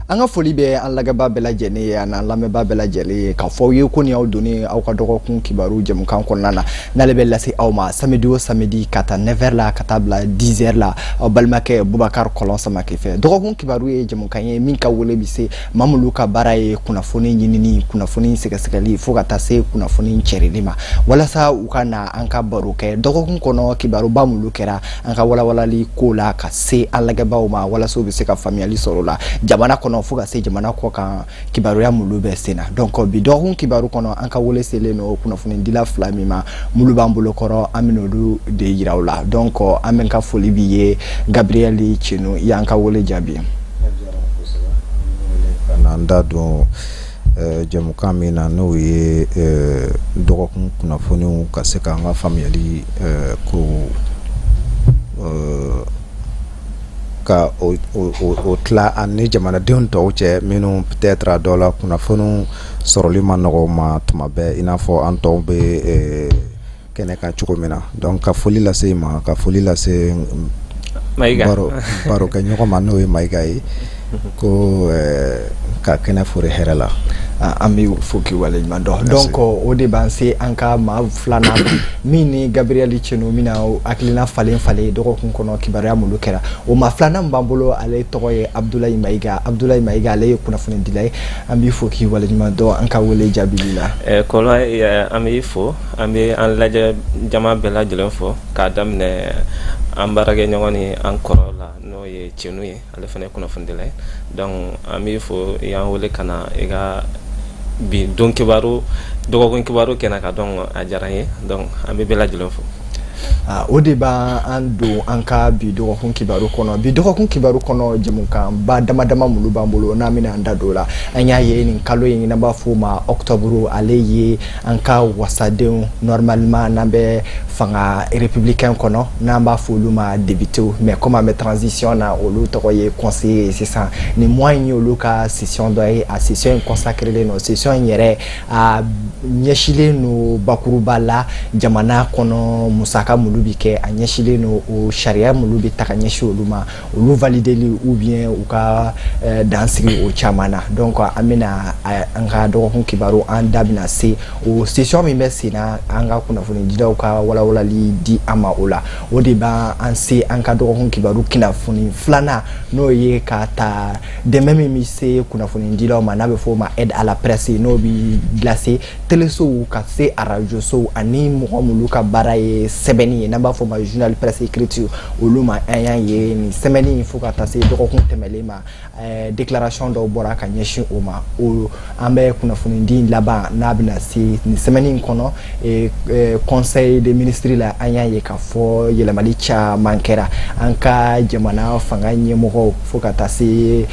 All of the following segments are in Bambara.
Anga foli be an lagaba bela jene ya na lameba bela jele ka fo ye ko ni aw doni aw ka dogo kun kibaru jëm kan ko nana na le bela ci awma samedi o samedi kata 9h la kata bla 10h la balmake Boubacar Kolon sama ke fe dogo kun kibaru ye jëm kan ye min ka wole bi se mamulu ka bara ye kuna foni nyinini kuna foni segasegali fo ka tase kuna foni cherelima wala sa u kana an ka baro ke dogo kun kono kibaru bamulu kera an ka wala li ko la ka se an lagaba o ma wala so bi se ka family soro la jamana kono fuga se jamana ko kan kibaru ya mulu be sena donc bi dogun kibaru kono an ka wole sele no kuna funi dila flamima mulu bambulo koro aminodu de yirawla donc amen ka foli biye Gabriel Chino ya an ka wole jabi nanda do jamu kamina no ye dogun kuna funi ka se ka nga family ko ka o tla ani jamana den to che minu peut-être dola kuna fonu soroli manogo ma tumabe inafo anto be kene ka chukomina donc ka foli la sema ka foli la se maiga baro ka nyoko mano e maiga ko ka kene fure herala ami foki wale mando donc o de banse anka ma flana mini Gabriel Chino mina aklina fale dogo kun kono kibaria mulu kera o ma flana mbambolo ale toye Abdoulaye Maiga ale kuna fune dilay ami foki wale mando anka wole jabilila kolo ami fo ami an laje jama bela jelen fo ka damne ambarage nyongoni ankoro la no ye Chino ye ale fane kuna fune dilay donc ami fo yan wole kana ega bi don kibaru dogo kun kibaru kenaka donc a jaranye donc ambe bela jelo fo o de ba ando anka bi dogo kun kibaru kono jemuka ba dama mulu bambolo na mina anda dola anya ye ni kalo yin na ba fu ma octobre aleye anka wasade normalement na be fanga républicain kono na ba fu luma débuté mais comme ma transition na olu to ye conseiller c'est ça ni moyen olu ka session doy à session consacrée no session yere a nyeshile no bakurubala jamana kono musaka mulubi ke anyeshile no o sharia mulubi takanyeshi oluma olu valideli ou bien ou ka dansiri o chamana donc amina anga do kun kibaru an dabina se o session mi mesina anga kuna funi dida ka wala li di ama ola o de ba an se anga do kun kibaru kina funi flana no ye kata de même mi se kuna funi dida ma na be fo ma aide à la presse no bi glacé teleso ka se arajo so ani mo muluka baraye sebeni na ba fo ma journal presse écriture oluma ayan ye ni semeni fo ka tase do ko temele ma déclaration do bora ka nyeshi oma o ambe kuna funindi laba na bina si ni semeni kono conseil des ministres la ayan ye ka fo yele malicha mankera anka jamana fanga nyemo fo ka tase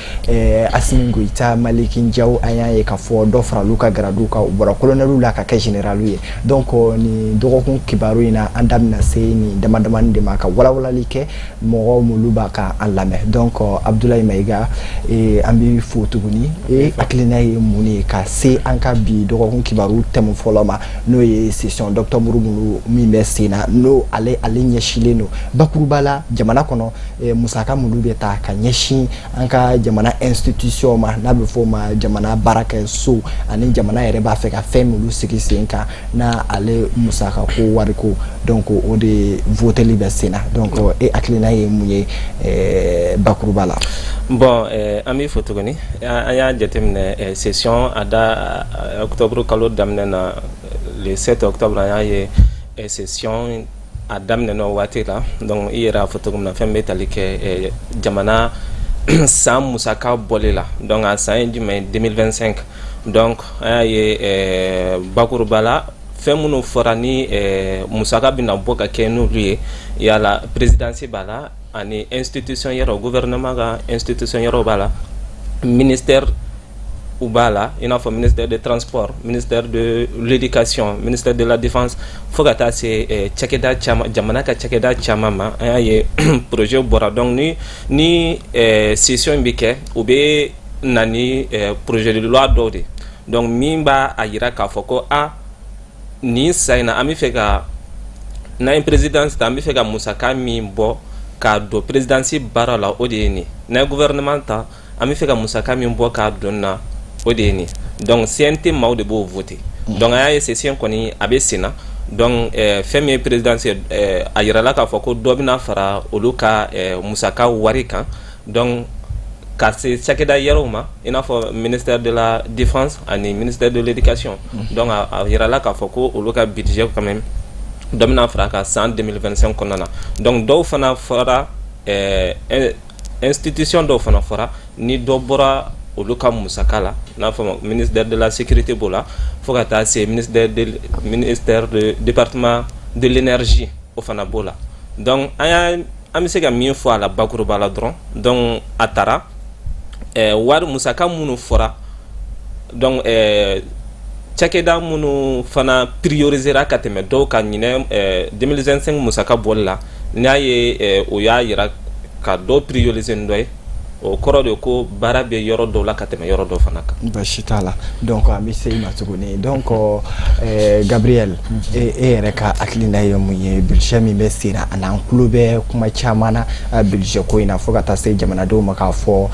Asimingo ita Malikin Jaw ayan ye ka fo do fra luka graduka bora colonel la ka général ye donc ni do ko kibaru ina andam na se ni dama de maka wala like mo muluba ka alame donc Abdoulaye Maiga e ambi fotuguni e aklina ye muni ka se anka bi do ko kibaru tem foloma no ye session docteur Murumulu mi mesina no ale nyeshile no bakurubala jamana kono musaka mulube ta ka nyeshi anka jamana institution ma na be fo ma jamana baraka so ani jamana yere ba fe ka femulu sikisenka na ale musaka ko wariko donc o de voter liberséna donc et aklina ye muye bakurubala bon ami fotogoni aya jetemne session ada octobre kalo damne na le 7 octobre aya ye session adamne no watela donc ira fotogom na fembe talike jamana sam musaka bolela donc à fin du mai 2025 donc aya bakurubala femuno forani musaka bina boka kenu lui ya la présidence bala ani institution yero gouvernement ga institution yero bala ministère ubala ina fo ministère des transports, ministère de l'éducation, ministère de la défense fogata c'est chekeda chama jamana ka chekeda chama ma ay projet bora donc ni session bike obe nani projet de loi dode donc mimba ayira ka foko a ni saina ami feka na une présidence ta mi feka musaka mi bo ka do présidence barala odeni na gouvernement ta an bɛ fɛ ka musaka min bɔ k'a don na o de ye nin donc CNT maaw de b'o voter donc a y'a ye session kɔni a bɛ sen na donc fɛn min ye présidentielle a yirala k'a fɔ ko dɔ bɛna fara olu ka musaka wari kan donc ka se cakɛda yɛrɛw ma i n'a fɔ ministère de la défense ani ministère de l'éducation donc a yirala k'a fɔ ko olu ka budget quand même dɔ bɛna fara ka san 2025 kɔnɔna na donc dɔw fana fɔra institution dɔw fana fɔra ni dɔ bɔra olu ka musaka la n'a fɔ ministère de la sécurité b'o la fo ka taa se ministère de département de l'énergie o fana b'o la donc an bɛ se ka min fɔ a la bakuruba la dɔrɔn donc a taara wari musaka minnu fɔra donc cakɛda minnu fana priorisera ka tɛmɛ dɔw ka ɲinɛ 2025 musaka bɔli la n'a ye o y'a yira ka dɔ prioriser ni dɔ ye o kɔrɔ de ko baara bɛ yɔrɔ dɔw la ka tɛmɛ yɔrɔ dɔw fana kan. Basi t'a la donc an bɛ se i ma tuguni donc Gabriel e yɛrɛ ka hakilina ye mun ye budget min bɛ sen na ani an tulo bɛ kuma caman na budget ko in na fo ka taa se jamanadenw ma k'a fɔ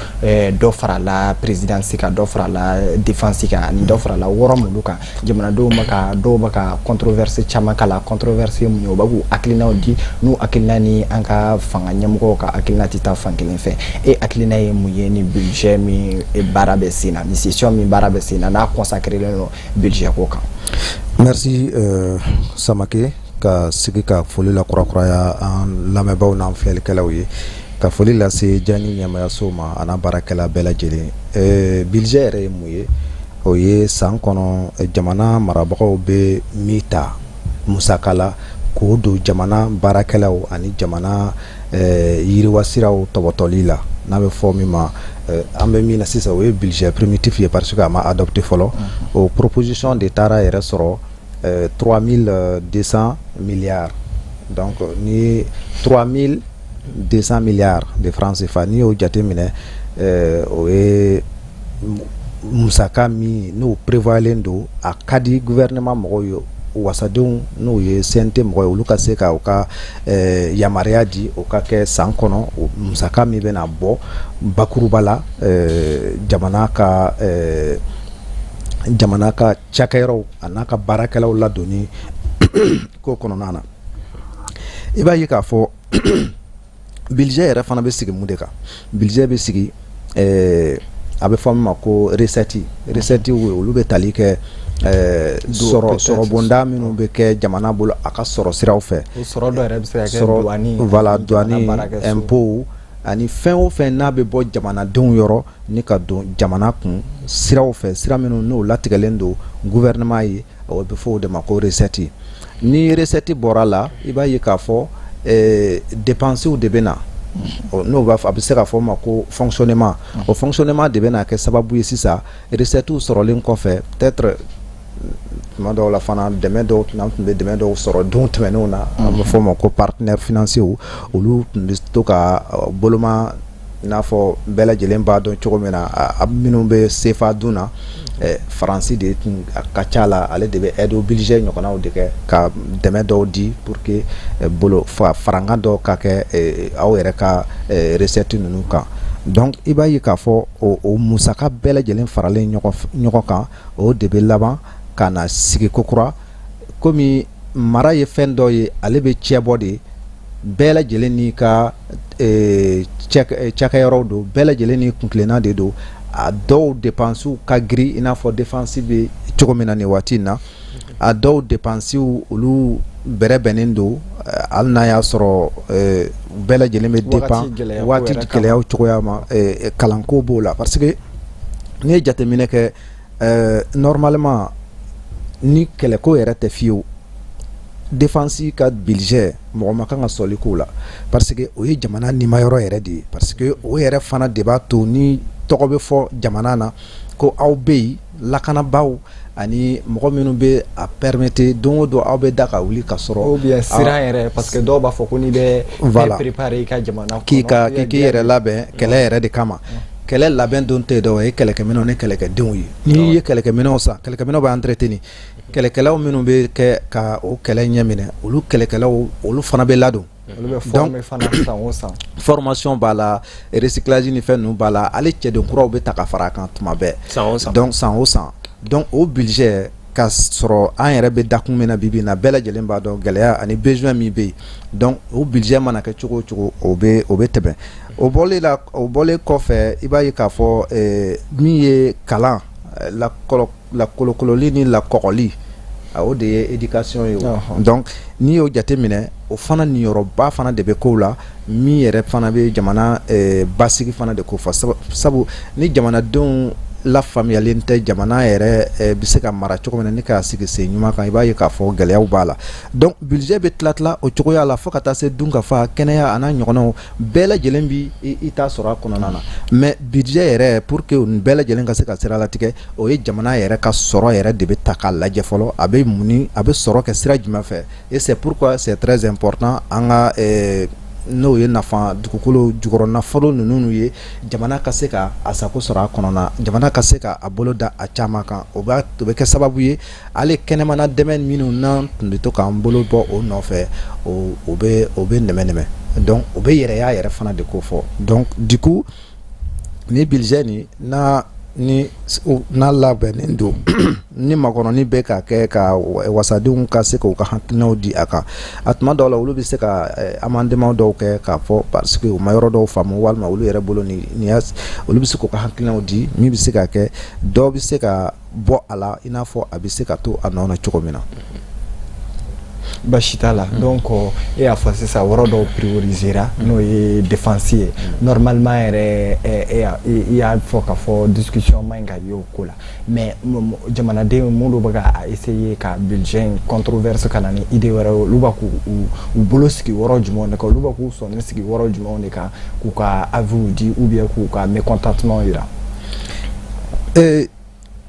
dɔ farala présidence kan dɔ farala défense kan ani dɔ farala wɔɔrɔ minnu kan jamanadenw ma ka dɔw bɛ ka controverse caman k'a la controverse mun ye o b'a k'u hakilinaw di n'u hakilina ni an ka fanga ɲɛmɔgɔw ka hakilina tɛ taa fan kelen fɛ e hakilina ye mun ye ni budget min baara bɛ sen na ni session min baara bɛ sen na n'a consacré len don budget ko kan. Merci Samake ka sigi ka foli la kurakuraya an lamɛnbaaw n'an filɛlikɛlaw ye ka foli lase Jani ɲɛmaayaso ma a n'a baarakɛla bɛɛ lajɛlen budget yɛrɛ ye mun ye o ye san kɔnɔ jamana marabagaw bɛ min ta musaka la k'o don jamana baarakɛlaw ani jamana yiriwasiraw tɔbɔtɔli la n'a bɛ fɔ min ma an bɛ min na sisan o ye budget primitif ye parce que a ma adopté fɔlɔ o proposition de taara yɛrɛ sɔrɔ 3200 milliards donc ni 3200 milliards de francs CFA ni y'o jate minɛ o ye musaka min n'o prévoyalen don a ka di gouvernement mɔgɔw ye wasadenw n'o ye CNT mɔgɔ ye olu ka se ka u ka yamaruya di o ka kɛ san kɔnɔ musaka min bɛna bɔ bakuruba la jamana ka cakɛyɔrɔw a n'a ka baarakɛlaw ladonni ko kɔnɔna na i b'a ye k'a fɔ budget yɛrɛ fana bɛ sigi mun de kan budget bɛ sigi a bɛ fɔ min ma ko recette olu bɛ tali kɛ sɔrɔ bonda minnu bɛ kɛ jamana bolo a ka sɔrɔ siraw fɛ sɔrɔ dɔ yɛrɛ bɛ se ka kɛ douane voilà douane impôt ani fɛn o fɛn n'a bɛ bɔ jamanadenw yɔrɔ ni ka don jamana kun siraw fɛ sira minnu n'o latigɛlen don gouvernement ye o bɛ fɔ o de ma ko recette ni recette bɔra la i b'a ye k'a fɔ dépenses de bɛ na n'o b'a fɔ a bɛ se ka fɔ o ma ko fonctionnement o fonctionnement de bɛ na kɛ sababu ye sisan recette sɔrɔlen kɔfɛ peut-être tuma dɔw la fana dɛmɛ dɔw tun bɛ dɛmɛ dɔw sɔrɔ don tɛmɛnenw na an bɛ fɔ o ma ko partenaires financiers olu tun bɛ to ka boloma i n'a fɔ bɛɛ lajɛlen b'a dɔn cogo min na a minnu bɛ CFA dun na Faransi de tun ka ca la ale de bɛ aide obligée ɲɔgɔnnaw de kɛ ka dɛmɛ dɔw di pour que faranga dɔw ka kɛ aw yɛrɛ ka recette ninnu kan donc i b'a ye k'a fɔ o musaka bɛɛ lajɛlen faralen ɲɔgɔn kan o de bɛ laban ka na sigi kokura komi mara ye fɛn dɔ ye ale bɛ cɛbɔ de bɛɛ lajɛlen n'i ka cakɛyɔrɔw don bɛɛ lajɛlen ni kuntilenna de don a dɔw dépenses ka giri i n'a fɔ dépense bɛ cogo min na nin waati in na a dɔw dépenses olu bɛrɛbɛnnen don hali n'a y'a sɔrɔ bɛɛ lajɛlen bɛ dépend waati gɛlɛyaw cogoya ma kalanko b'o la parce que n'i ye jateminɛ kɛ normalement ni kɛlɛko yɛrɛ tɛ fiyewu défense ka budget mɔgɔ ma kan ka sɔli k'o la parce que o ye jamana nimayɔrɔ yɛrɛ de ye parce que o yɛrɛ fana de b'a to ni tɔgɔ bɛ fɔ jamana na ko aw bɛ yen lakanabaaw ani mɔgɔ minnu bɛ a permettre don o don aw bɛ da ka wuli ka sɔrɔ ou bien siran yɛrɛ parce que dɔw b'a fɔ ko n'i bɛ préparer i ka jamana kɔnɔ k'i yɛrɛ labɛn kɛlɛ yɛrɛ de kama kɛlɛ labɛn don tɛ dɔw ye kɛlɛkɛminɛw ni kɛlɛkɛdenw ye n'i ye kɛlɛkɛminɛw san kɛlɛkɛminɛw bɛ entretenir kɛlɛkɛlaw minnu bɛ kɛ ka o kɛlɛ ɲɛ minɛ olu kɛlɛkɛlaw olu fana bɛ ladon donc formation b'a la recyclage ni fɛn ninnu b'a la ale cɛden kuraw bɛ ta ka fara a kan tuma bɛɛ donc san o san donc o budget ka sɔrɔ an yɛrɛ bɛ dakun min na bi bi in na bɛɛ lajɛlen b'a dɔn gɛlɛya ani besoin min bɛ yen donc o budget mana kɛ cogo o cogo o bɛ tɛmɛ o bɔlen kɔfɛ i b'a ye k'a fɔ min ye kalan lakɔlɔkɔlɔli ni lakɔgɔli o de ye éducation ye donc n'i y'o jateminɛ o fana niyɔrɔba fana de bɛ kow la min yɛrɛ fana bɛ jamana basigi fana de ko fɔ sabu ni jamanadenw lafaamuyalen tɛ jamana yɛrɛ bɛ se ka mara cogo min na ni k'a sigi sen ɲuman kan i b'a ye k'a fɔ gɛlɛyaw b'a la donc budget bɛ tila o cogoya la fo ka taa se dunkafa kɛnɛya a n'a ɲɔgɔnnaw bɛɛ lajɛlen bi i t'a sɔrɔ a kɔnɔna na mais budget yɛrɛ pour que nin bɛɛ lajɛlen ka se ka sira latigɛ o ye jamana yɛrɛ ka sɔrɔ yɛrɛ de bɛ ta k'a lajɛ fɔlɔ a bɛ mun a bɛ sɔrɔ kɛ sira jumɛn fɛ et c'est pourquoi c'est très important an ka n'o ye nafa dugukolo jukɔrɔ nafolo ninnu ye jamana ka se ka a sago sɔrɔ a kɔnɔ jamana ka se ka a bolo da a caman kan o bɛ kɛ sababu ye ale kɛnɛmana dɛmɛ minnu n'an tun bɛ to k'an bolo bɔ o nɔfɛ o bɛ nɛmɛ donc o bɛ yɛrɛya yɛrɛ fana de ko fɔ donc du coup ni budget ni n'a labɛnnen don ni makɔnɔni bɛ ka kɛ ka wasadenw ka se k'u ka hakilinaw di a kan a tuma dɔw la olu bɛ se ka amendement dɔw kɛ k'a fɔ parce que u ma yɔrɔ dɔw faamu walima olu yɛrɛ bolo olu bɛ se k'u ka hakilinaw di min bɛ se ka kɛ dɔw bɛ se ka bɔ a la i n'a fɔ a bɛ se ka to a nɔ na cogo min na. Baasi t'a la donc e y'a fɔ sisan yɔrɔ dɔw priorisera n'o ye défense ye normalement yɛrɛ i y'a fɔ k'a fɔ discussion man ɲi ka ye o ko la mais jamanaden minnu bɛ ka essayer ka budget controverse ka na ni idée wɛrɛ ye olu b'a k'u bolo sigi yɔrɔ jumɛnw de kan olu b'a k'u sɔnni sigi yɔrɔ jumɛnw de kan k'u ka avis di ou bien k'u ka mécontentement yira.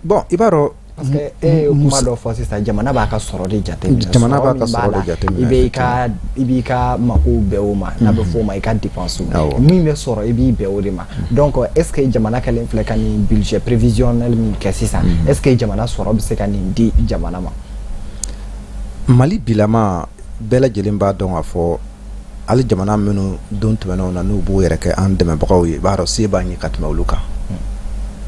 Bon i b'a dɔn parce que kuma dɔ fɔ sisan jamana b'a ka sɔrɔ de jateminɛ jamana b'a ka sɔrɔ de jateminɛ i b'i ka makow bɛɛ o ma n'a bɛ fɔ o ma i ka dépenses min bɛ sɔrɔ i b'i bɛn o de ma donc est ce que jamana kɛlen filɛ ka nin budget prévisionnel min kɛ sisan est ce que jamana sɔrɔ bɛ se ka nin di jamana ma. Mali bilama bɛɛ lajɛlen b'a dɔn k'a fɔ hali jamana minnu don tɛmɛnenw na n'u b'u yɛrɛ kɛ an dɛmɛbagaw ye i b'a dɔn se b'a ɲɛ ka tɛmɛ olu kan.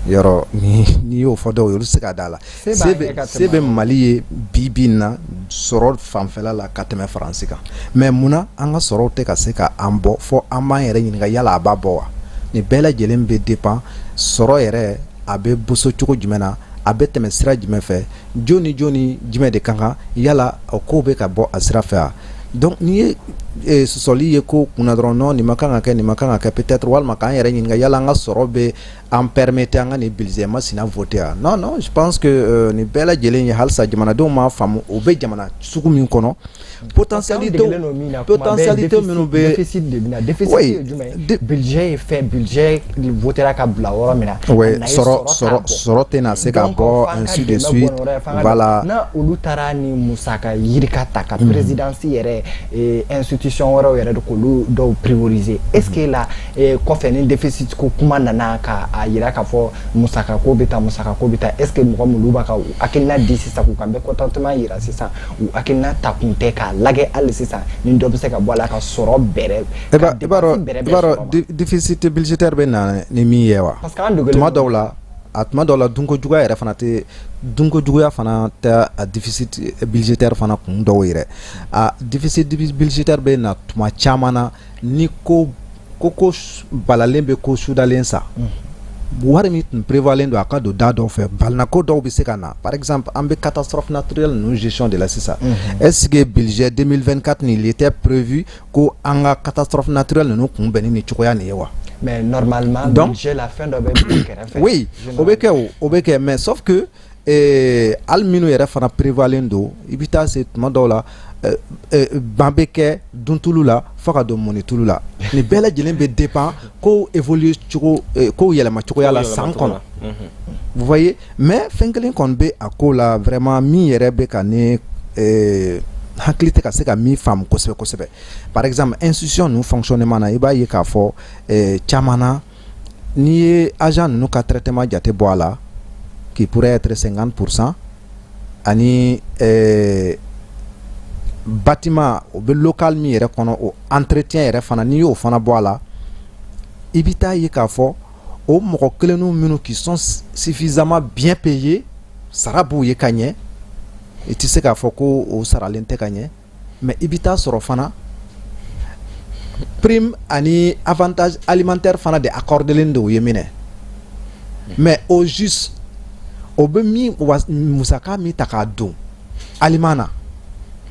Yɔrɔ ni y'o fɔ dɔw ye olu se ka da la se bɛ Mali ye bi bi in na sɔrɔ fanfɛla la ka tɛmɛ Faransi kan mais munna an ka sɔrɔw tɛ ka se ka an bɔ fɔ an b'an yɛrɛ ɲininka yala a b'a bɔ wa nin bɛɛ lajɛlen bɛ dépend sɔrɔ yɛrɛ a bɛ boso cogo jumɛn na a bɛ tɛmɛ sira jumɛn fɛ joni jumɛn de kan kan yala o kow bɛ ka bɔ a sira fɛ wa donc n'i ye sɔsɔli ye ko kunna dɔrɔn non nin ma kan ka kɛ peut-être walima k'an yɛrɛ ɲininka yala an ka sɔrɔ bɛ an permettre an ka nin budget masina voter a non je pense que nin bɛɛ lajɛlen ye halisa jamanadenw m'a faamu o bɛ jamana sugu min kɔnɔ potentialité minnu bɛ déficit ye jumɛn budget ye fɛn budget votera ka bila yɔrɔ min na sɔrɔ tɛna se ka bɔ ainsi de suite voilà na olu taara ni musaka yirika ta ka présidence yɛrɛ institution wɛrɛw yɛrɛ de k'olu dɔw prioriser est-ce que la kɔfɛ ni déficit ko kuma nana ka a yira k'a fɔ musaka ko bɛ taa est-ce que mɔgɔ minnu b'a ka hakilina di sisan k'u ka mécontentement yira sisan u hakilina ta kun tɛ k'a lajɛ hali sisan ni dɔ bɛ se ka bɔ a la ka sɔrɔ bɛrɛ i b'a dɔn déficit budgétaire bɛ na ni min ye wa tuma dɔw la dunkojuguya yɛrɛ fana tɛ dunkojuguya fana tɛ a déficit budgétaire fana kun dɔw yɛrɛ a déficit budgétaire bɛ na tuma caman na ni ko balalen bɛ ko sudalen sa wari min tun prévoilen don a ka don da dɔw fɛ balinako dɔw bɛ se ka na par exemple an bɛ catastrophe naturelle ninnu gestion de la sisan est-ce que budget 2024 nin il était prévu ko an ka catastrophe naturelle ninnu kunbɛnni ni cogoya nin ye wa. Mais normalement budget la fin dɔ bɛ kɛrɛfɛ oui o bɛ kɛ mais sauf que hali minnu yɛrɛ fana prévoilen don i bɛ taa se tuma dɔw la ban bɛ kɛ duntulu la fo ka don mɔnitulu la nin bɛɛ lajɛlen bɛ dépend ko évolue cogo ko yɛlɛma cogoya la san kɔnɔ vous voyez mais fɛn kelen kɔni bɛ a ko la vraiment min yɛrɛ bɛ ka ne hakili tɛ ka se ka min faamu kosɛbɛ par exemple institution ninnu fonctionnement na i b'a ye k'a fɔ caman na n'i ye agent ninnu ka traitement jate bɔ a la qui pourrait être 50% ani bâtiment o be local mi yɛrɛ kɔnɔ o entretien yɛrɛ fana n'i y'o fana bɔ a la i bi taa ye k'a fɔ o mɔgɔ kelennu minnu qui sont suffisamment bien payés sara b'u ye ka ɲɛ i tɛ se k'a fɔ ko o saralen tɛ ka ɲɛ mais i bi taa sɔrɔ fana prime ani avantage alimentaire fana de accordelen de o ye minɛ mais au juste o be min musaka min ta k'a don aliment na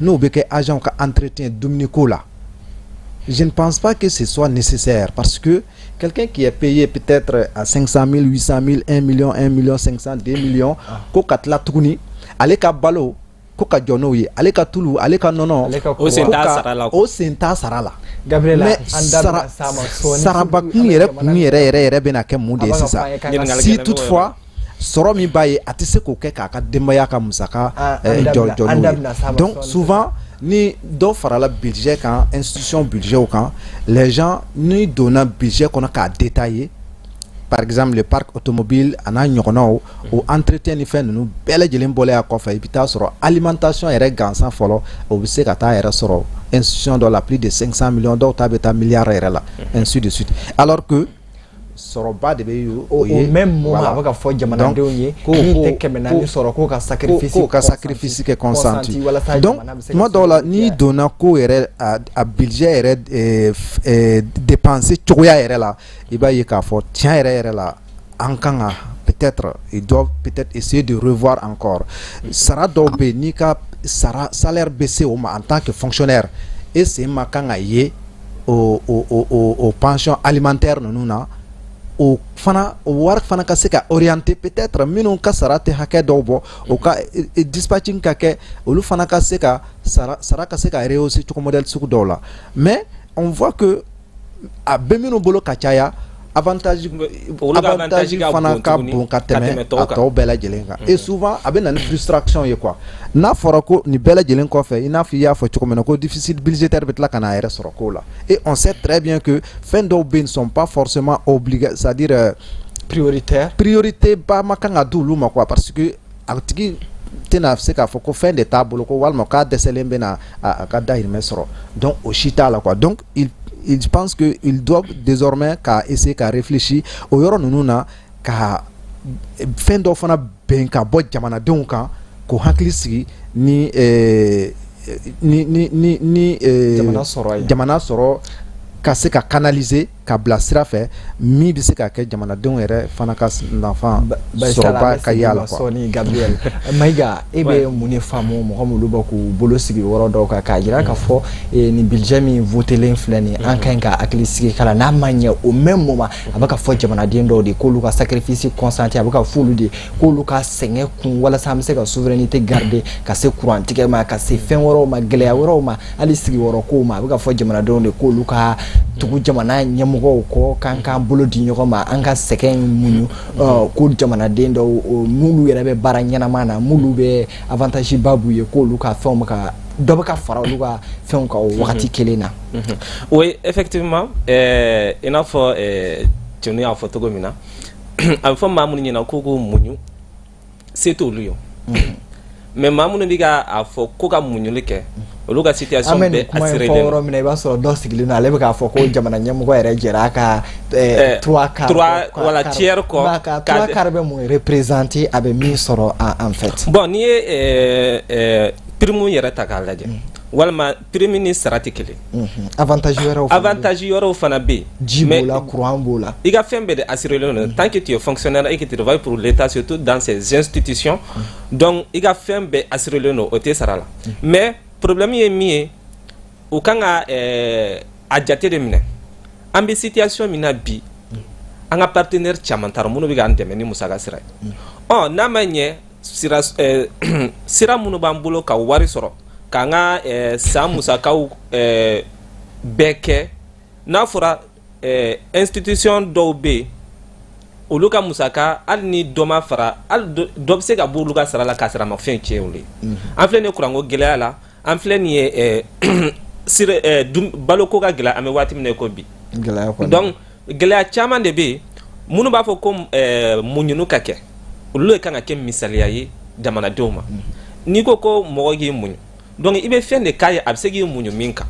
n'o bɛ kɛ agent ka entretien dumuniko la je ne pense pas que ce soit nécessaire parce que quelqu'un qui est payé peut-être à 500 000, 800 000, 1 million, 1 million 500, 2 millions ko ka tila tuguni ale ka balo ko ka jɔ n'o ye ale ka tulu ale ka nɔnɔ o sen t'a sara la Gabriela mais sarabakun yɛrɛ bɛna kɛ mun de ye sisan si toutefois sɔrɔ min b'a ye a tɛ se k'o kɛ k'a ka denbaya ka musaka jɔ n'o ye donc souvent ni dɔ farala budget kan institution budget kan les gens ni donna budget kɔnɔ k'a détailler par exemple le parc automobile a n'a ɲɔgɔnnaw o entretien ni fɛn ninnu bɛɛ lajɛlen bɔlen a kɔfɛ i bɛ taa sɔrɔ alimentation yɛrɛ gansan fɔlɔ o bɛ se ka taa yɛrɛ sɔrɔ institution dɔ la plus de 500 millions dɔw ta bɛ taa milliard yɛrɛ la ainsi de suite alors que sɔrɔba de bɛ o ye même moment a bɛ ka fɔ jamanadenw ye min tɛ 400 sɔrɔ k'o ka sacrifice kɛ consenti donc tuma dɔw la n'i donna ko yɛrɛ a budget yɛrɛ dépenser cogoya yɛrɛ la i b'a ye k'a fɔ tiɲɛ yɛrɛ la an kan ka peut-être ils doivent peut-être essayer de revoir encore sara dɔw bɛ yen n'i ka salaire bɛ se o ma en tant que fonctionnaire et sen ma kan ka ye o pension alimentaire ninnu na o fana o wari fana ka se ka orienter peut-être minnu ka sara tɛ hakɛ dɔw bɔ o ka dispatching ka kɛ olu fana ka se ka sara ka se ka rehausser cogo modèle sugu dɔw la mais on voit que a bɛ minnu bolo ka caya avantage fana ka bon ka tɛmɛ a tɔw bɛɛ lajɛlen kan et souvent a bɛ na ni frustration ye quoi n'a fɔra ko nin bɛɛ lajɛlen kɔfɛ i n'a fɔ i y'a fɔ cogo min na ko déficit budgétaire bɛ tila ka n'a yɛrɛ sɔrɔ ko la et on sait très bien que fɛn dɔw bɛ yen ne sont pas forcément obligés c'est-à-dire priorité ba ma kan ka di olu ma quoi parce que a tigi tɛna se k'a fɔ ko fɛn de t'a bolo ko walima k'a dɛsɛlen bɛ na a ka dahirimɛ sɔrɔ donc o si t'a la quoi donc je pense que ils doivent désormais qu'à essayer qu'à réfléchir au yɔrɔ ninnu na ka fɛn dɔ fana bɛn ka bɔ jamanadenw kan k'o hakili sigi ni jamana sɔrɔ ka se ka canaliser ka bila sira fɛ min bɛ se ka kɛ jamanadenw yɛrɛ fana ka nafa sɔrɔba ka y'a la quoi. Gabriel Mayiga e bɛ mun de faamu mɔgɔ minnu bɛ k'u bolo sigi yɔrɔ dɔw kan k'a jira k'a fɔ nin budget min votelen filɛ nin an ka ɲi ka hakili sigi kala n'a ma ɲɛ o même moment a bɛ ka fɔ jamanaden dɔw de k'olu ka sacrifice consenti a bɛ ka fɔ olu de k'olu ka sɛgɛn kun walasa an bɛ se ka souveraineté garder ka se courant tigɛ ma ka se fɛn wɛrɛw ma gɛlɛya wɛrɛw ma hali sigiyɔrɔ kow ma a bɛ ka fɔ jamanadenw de k'olu ka tugu jamana ɲɛmɔgɔw kɔ k'an k'an bolo di ɲɔgɔn ma an ka sɛgɛn muɲu ko jamanaden dɔw n'olu yɛrɛ bɛ baara ɲɛnama na m'olu bɛ avantage ba b'u ye k'olu ka fɛnw ka dɔ bɛ ka fara olu ka fɛnw kan o wagati kelen na. Oui, effectivement i n'a fɔ Tunu y'a fɔ cogo min na a bɛ fɔ maa minnu ɲɛna ko muɲu se t'olu ye mais maa minnu bɛ k'a fɔ ko ka muɲuli kɛ olu ka situation bɛ assurée de yɔrɔ min na i b'a sɔrɔ dɔ sigilen don ale bɛ k'a fɔ ko jamana ɲɛmɔgɔ yɛrɛ jɛra a ka 3 tiers kɔ 3 quarts bɛ mun représenter a bɛ min sɔrɔ en fait. Bon n'i ye prime yɛrɛ ta k'a lajɛ walima prime ni sara tɛ kelen avantage wɛrɛw fana bɛ yen ji b'o la courant b'o la i ka fɛn bɛɛ de assuré don tant que tu es fonctionnaire et que tu travailles pour l'État surtout dans ces institutions donc i ka fɛn bɛɛ assuré don o tɛ sara la mais problème ye min ye u kan ka a jate de minɛ an bɛ situation min na bi an ka partenaire caman taara minnu bɛ k'an dɛmɛ ni musaka sira ye n'a ma ɲɛ sira minnu b'an bolo ka wari sɔrɔ k'an ka san musakaw bɛɛ kɛ n'a fɔra institution dɔw bɛ yen olu ka musaka hali ni dɔ ma fara hali dɔ bɛ se ka bɔ olu ka sara la k'a sɔrɔ a ma fɛn tiɲɛ olu ye an filɛ nin ye kuranko gɛlɛya la an filɛ nin ye baloko ka gɛlɛya an bɛ waati min na i ko bi donc gɛlɛya caman de bɛ yen minnu b'a fɔ ko muɲunu ka kɛ olu de kan ka kɛ misaliya ye jamanadenw ma n'i ko ko mɔgɔ k'i muɲu donc i bɛ fɛn de k'a ye a bɛ se k'i muɲu min kan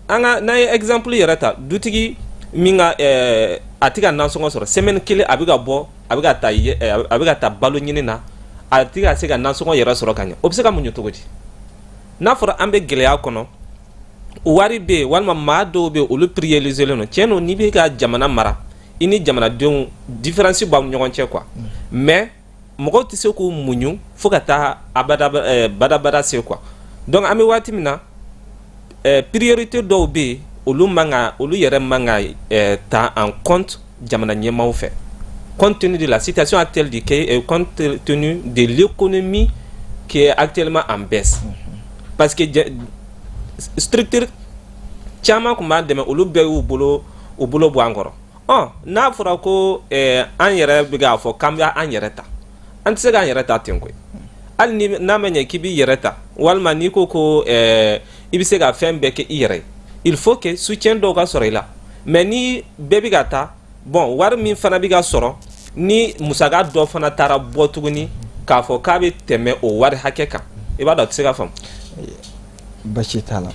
an ka n'an ye exemple yɛrɛ ta dutigi min ka a tɛ ka nansɔngɔ sɔrɔ semaine kelen a bɛ ka bɔ a bɛ ka taa balo ɲini na a tɛ ka se ka nansɔngɔ yɛrɛ sɔrɔ ka ɲɛ o bɛ se ka muɲu cogo di n'a fɔra an bɛ gɛlɛya kɔnɔ wari bɛ yen walima maa dɔw bɛ yen olu prioriser len don tiɲɛ don n'i bɛ ka jamana mara i ni jamanadenw différence b'aw ni ɲɔgɔn cɛ quoi mais mɔgɔw tɛ se k'u muɲu fo ka taa badabada se quoi donc an bɛ waati min na priorité dɔw bɛ yen olu yɛrɛ man ka ta en compte jamana ɲɛmaaw fɛ compte tenu de la situation actuelle du pays et compte tenu de l'économie qui est actuellement en baisse parce que structure caman tun b'a dɛmɛ olu bɛɛ y'u bolo bɔ an kɔrɔ n'a fɔra ko an yɛrɛ bɛ k'a fɔ k'an bɛ an yɛrɛ ta an tɛ se k'an yɛrɛ ta ten koyi hali ni n'a ma ɲɛ k'i b'i yɛrɛ ta walima n'i ko ko i bɛ se ka fɛn bɛɛ kɛ i yɛrɛ ye il faut que soutien dɔw ka sɔrɔ i la mais ni bɛɛ bɛ ka taa bon wari min fana bɛ ka sɔrɔ ni musaka dɔ fana taara bɔ tuguni k'a fɔ k'a bɛ tɛmɛ o wari hakɛ kan i b'a dɔn a tɛ se ka faamu. Basi t'a la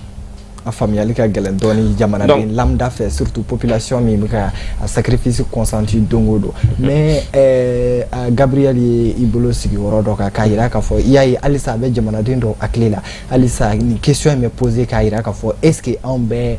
a faamuyali ka gɛlɛn dɔɔni jamanaden lambda fɛ surtout population min bɛ ka a sacrifice consenti don o don mais Gabriel ye i bolo sigi yɔrɔ dɔ kan k'a jira k'a fɔ i y'a ye halisa a bɛ jamanaden dɔw hakili la halisa ni question in bɛ poser k'a jira k'a fɔ est ce que anw bɛ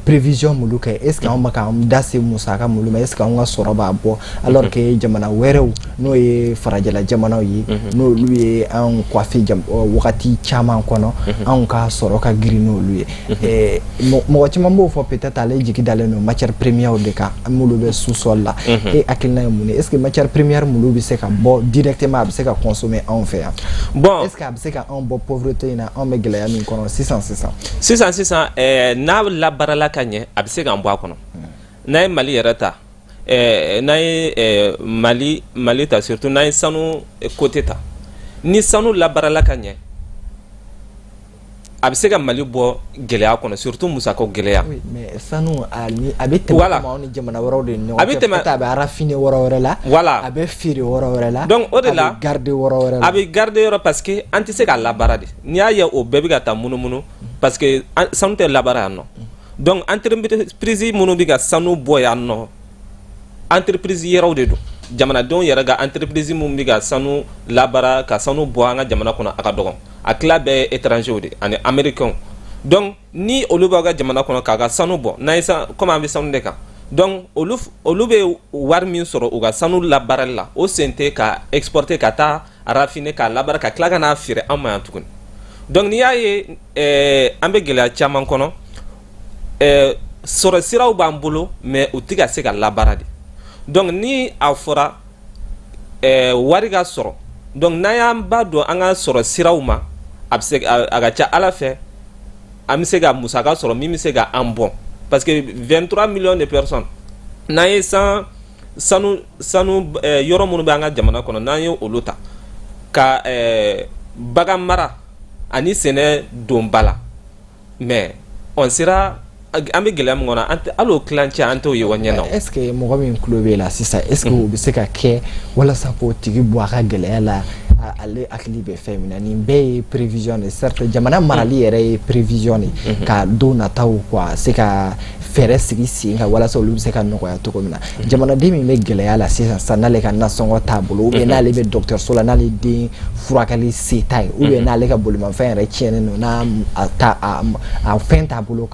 prévision minnu kɛ est ce que anw bɛ k'an da se musaka minnu ma est ce que anw ka sɔrɔ b'a bɔ alors que jamana wɛrɛw n'o ye farajɛla jamanaw ye n'olu ye anw coiffé wagati caman kɔnɔ anw ka sɔrɔ ka girin n'olu ye. Mɔgɔ caman b'o fɔ peut-être ale jigi dalen don matière première de kan minnu bɛ sous-sol la e hakilina ye mun ye est ce que matière première minnu bɛ se ka bɔ directement a bɛ se ka consommer anw fɛ yan bon est ce que a bɛ se ka anw bɔ pauvreté in na anw bɛ gɛlɛya min kɔnɔ sisan n'a labaarala ka ɲɛ a bɛ se k'an bɔ a kɔnɔ n'a ye Mali yɛrɛ ta n'a ye Mali ta surtout n'a ye sanu côté ta ni sanu labaarala ka ɲɛ a bɛ se ka Mali bɔ gɛlɛya kɔnɔ surtout musakaw gɛlɛya. Oui, mais sanu a bɛ tɛmɛ anw ni jamana wɛrɛw de ni ɲɔgɔn cɛ peut-être a bɛ raffiner yɔrɔ wɛrɛ la a bɛ feere yɔrɔ wɛrɛ la donc o de la a bɛ garder yɔrɔ wɛrɛ la a bɛ garder yɔrɔ parce que an tɛ se k'a labaara de n'i y'a ye o bɛɛ bɛ ka taa munumunu parce que sanu tɛ labaara yan nɔ donc entreprise minnu bɛ ka sanu bɔ yan nɔ entreprise yɛrɛw de don jamanadenw yɛrɛ ka entreprise minnu bɛ ka sanu labaara ka sanu bɔ an ka jamana kɔnɔ a ka dɔgɔ a tila bɛɛ ye étranger de ani américain donc ni olu b'aw ka jamana kɔnɔ k'a ka sanu bɔ n'a ye comme an bɛ sanu de kan donc olu bɛ wari min sɔrɔ u ka sanu labaarali la o sen tɛ ka exporter ka taa raffiner k'a labaara ka tila ka n'a feere an ma yan tuguni donc n'i y'a ye an bɛ gɛlɛya caman kɔnɔ sɔrɔ siraw b'an bolo mais u tɛ ka se ka labaara de donc ni a fɔra wari ka sɔrɔ donc n'an y'an ba don an ka sɔrɔ siraw ma a bɛ se a ka ca Ala fɛ an bɛ se ka musaka sɔrɔ min bɛ se ka an bɔ parce que 23 millions de personnes n'an ye sanu yɔrɔ minnu bɛ an ka jamana kɔnɔ n'an ye olu ta ka bagan mara ani sɛnɛ don ba la mais on sera an bɛ gɛlɛya min kɔnɔ hali o tilancɛ an t'o ye wa ɲɛ na est ce que mɔgɔ min tulo b'e la sisan est ce que o bɛ se ka kɛ walasa k'o tigi bɔ a ka gɛlɛya la ale hakili bɛ fɛn min na nin bɛɛ ye prévision de certes jamana marali yɛrɛ ye prévision de ka don nataw quoi se ka fɛɛrɛ sigi sen kan walasa olu bɛ se ka nɔgɔya cogo min na jamanaden min bɛ gɛlɛya la sisan n'ale ka nasɔngɔ t'a bolo ou bien n'ale bɛ dɔgɔtɔrɔso la n'ale den furakɛli se t'a ye ou bien n'ale ka bolimafɛn yɛrɛ tiɲɛnen don n'a fɛn t'a bolo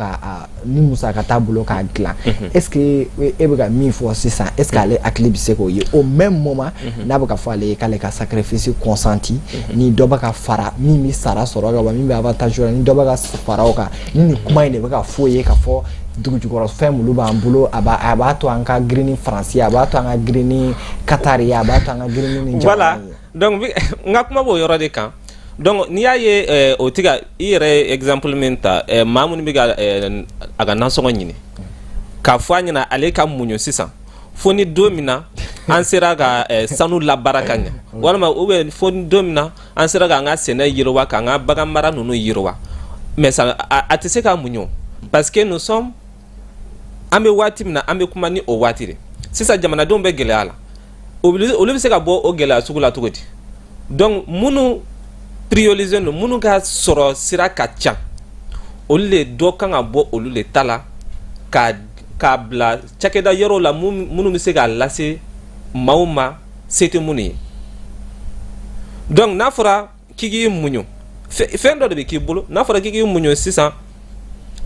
ni musaka t'a bolo k'a dilan est ce que e bɛ ka min fɔ sisan est ce que ale hakili bɛ se k'o ye au même moment n'a bɛ ka fɔ ale ye k'ale ka sacrifice consenti ni dɔ bɛ ka fara min bɛ sara sɔrɔ ka wa min bɛ avantage la ni dɔ bɛ ka fara o kan ni nin kuma in de bɛ ka fɔ ye ka fɔ dugujukɔrɔ fɛn minnu b'an bolo a b'a to an ka girin ni faransi a b'a to an ka girin ni katari a b'a to an ka girin ni voilà donc n ka kuma b'o yɔrɔ de kan donc n'i y'a ye o tɛ ka i yɛrɛ exemple min ta maa minnu bɛ ka a ka nasɔngɔ ɲini k'a fɔ a ɲɛna ale ka muɲu sisan fo ni don min na an sera ka sanu labaara ka ɲɛ walima fo ni don min na an sera k'an ka sɛnɛ yiriwa k'an ka bagan mara ninnu yiriwa mais a tɛ se ka muɲu parce que nous sommes an bɛ waati min na an bɛ kuma ni o waati de sisan jamanadenw bɛ gɛlɛya la olu bɛ se ka bɔ o gɛlɛya sugu la cogo di donc minnu prioriser no munu ka sɔrɔ sira ka ca olu le dɔ kan ka bɔ olu le ta la k'a bila cakɛda yɔrɔw la minnu bɛ se k'a lase maaw ma se tɛ minnu ye donc n'a fɔra k'i k'i muɲu fɛn dɔ de bɛ k'i bolo n'a fɔra k'i k'i muɲu sisan